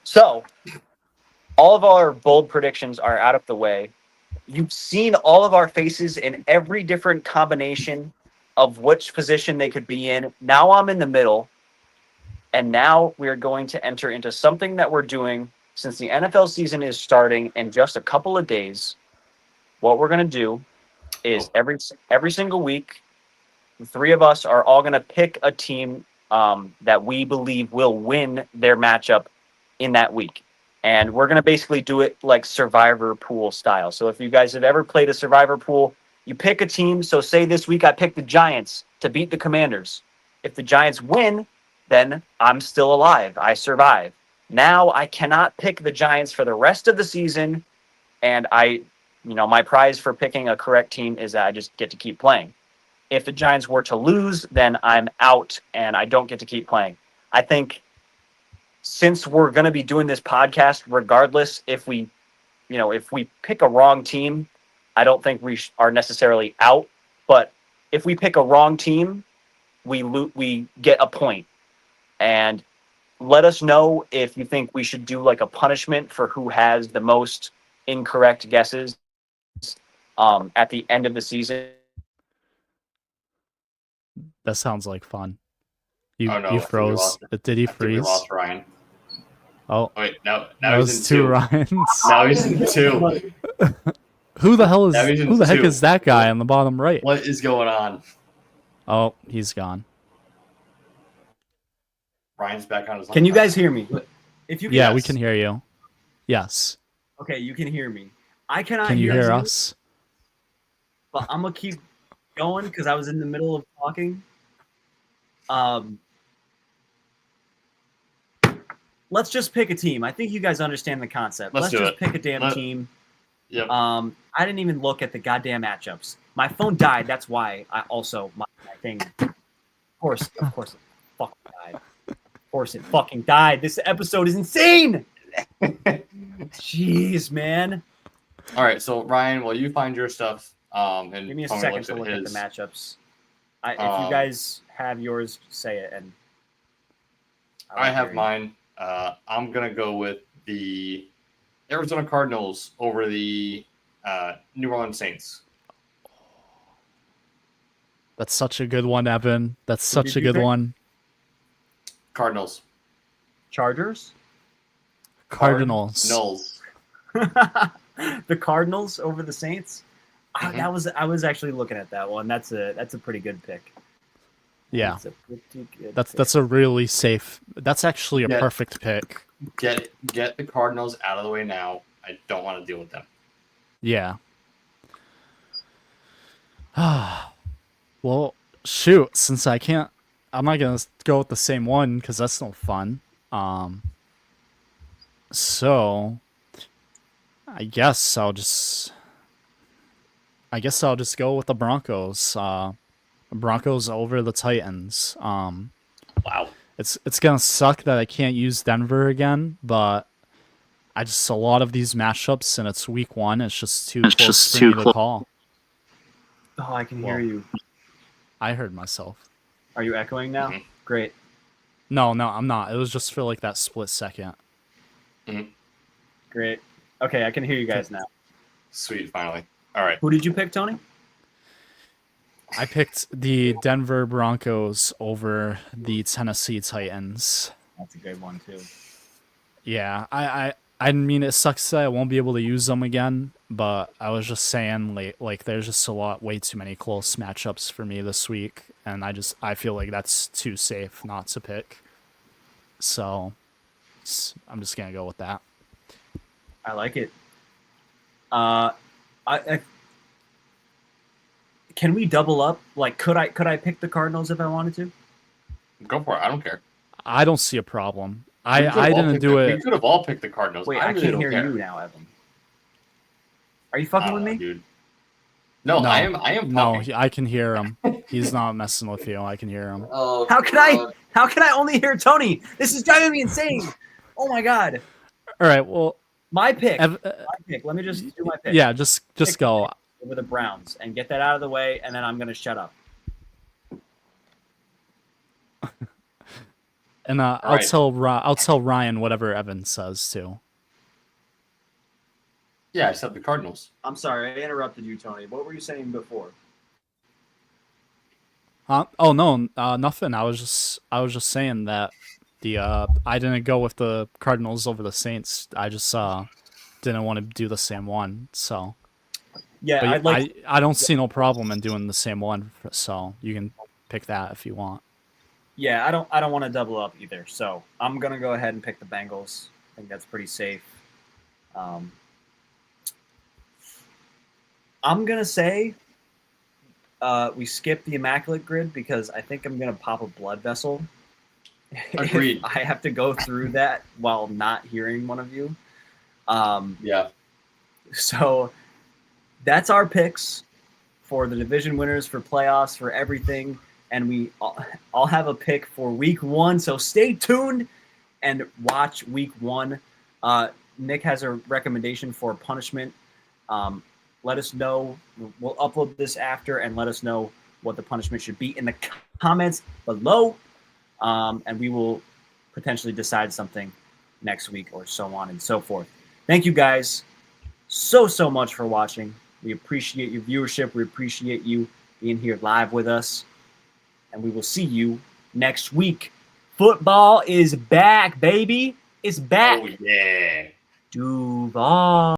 So, all of our bold predictions are out of the way. You've seen all of our faces in every different combination of which position they could be in. Now I'm in the middle. And now we're going to enter into something that we're doing since the NFL season is starting in just a couple of days. What we're going to do is every single week, the three of us are all going to pick a team that we believe will win their matchup in that week. And we're going to basically do it like Survivor Pool style. So if you guys have ever played a Survivor Pool, you pick a team. So say this week I picked the Giants to beat the Commanders. If the Giants win, then I'm still alive. I survive. Now I cannot pick the Giants for the rest of the season. And my prize for picking a correct team is that I just get to keep playing. If the Giants were to lose, then I'm out and I don't get to keep playing. I think since we're going to be doing this podcast, regardless, if we pick a wrong team, I don't think we are necessarily out. But if we pick a wrong team, we get a point. And let us know if you think we should do like a punishment for who has the most incorrect guesses at the end of the season. That sounds like fun. Oh, no, you froze. Did he freeze? We lost Ryan. Oh, wait, now he's in two. Ryans. Now he's in two. Who the heck is that guy on the bottom right? What is going on? Oh, he's gone. Ryan's back on his. Can you guys hear me? If you can, yeah, we can hear you. Yes. Okay, you can hear me. I cannot. Can you hear us? But I'm gonna keep going because I was in the middle of talking. Let's just pick a team. I think you guys understand the concept. Let's just pick a damn team. Yep. I didn't even look at the goddamn matchups. My phone died. That's why I also my thing. Of course, it fucking died. Of course, it fucking died. This episode is insane. Jeez, man. All right, so Ryan, while you find your stuff, and give me a Tony second to looks look at at the his, matchups. If you guys have yours, say it. And I have mine. I'm gonna go with the Arizona Cardinals over the New Orleans Saints. That's such a good one, Evan. That's such a good one. Cardinals. Chargers. Cardinals. The Cardinals over the Saints. Mm-hmm. I was actually looking at that one. That's a pretty good pick. Yeah, That's that's a really safe. That's actually a perfect pick. Get the Cardinals out of the way now. I don't want to deal with them. Yeah. Well, shoot. Since I'm not gonna go with the same one because that's no fun. So I guess I'll just go with the Broncos. Broncos over the Titans. Wow. It's gonna suck that I can't use Denver again, but a lot of these matchups and it's week 1. It's just too close for me to call. Oh, I can hear you. I heard myself. Are you echoing now? Mm-hmm. Great. No, I'm not. It was just for like that split second. Mm-hmm. Great. Okay, I can hear you guys now. Sweet, finally. All right. Who did you pick, Tony? I picked the Denver Broncos over the Tennessee Titans. That's a good one too. Yeah, I mean, it sucks that I won't be able to use them again, but I was just saying, like there's just way too many close matchups for me this week, and I feel like that's too safe not to pick. So I'm just gonna go with that. I like it. Can we double up? Like, could I pick the Cardinals if I wanted to? Go for it. I don't care. I don't see a problem. I didn't do it. We could have all picked the Cardinals. Wait, I can't hear you now, Evan. Are you fucking with me? Dude. No, I am talking. No, I can hear him. He's not messing with you. I can hear him. Oh, How can I only hear Tony? This is driving me insane. Oh my god. All right, well, My pick. Ev- My pick. Let me just do my pick. yeah, just go. Over the Browns and get that out of the way, and then I'm gonna shut up. And I'll right. tell Ryan whatever Evan says too. Yeah, I said the Cardinals. I'm sorry, I interrupted you, Tony. What were you saying before? Oh no, nothing. I was just saying that I didn't go with the Cardinals over the Saints. I just didn't want to do the same one. So Yeah, but I don't see no problem in doing the same one. So you can pick that if you want. Yeah, I don't want to double up either. So I'm gonna go ahead and pick the Bengals. I think that's pretty safe. I'm gonna say we skip the immaculate grid because I think I'm gonna pop a blood vessel. Agreed. If I have to go through that while not hearing one of you. Yeah. So that's our picks for the division winners, for playoffs, for everything. And we all have a pick for week 1. So stay tuned and watch week 1. Nick has a recommendation for punishment. Let us know. We'll upload this after and let us know what the punishment should be in the comments below. And we will potentially decide something next week or so on and so forth. Thank you guys so much for watching. We appreciate your viewership. We appreciate you being here live with us. And we will see you next week. Football is back, baby. It's back. Oh, yeah. Duval.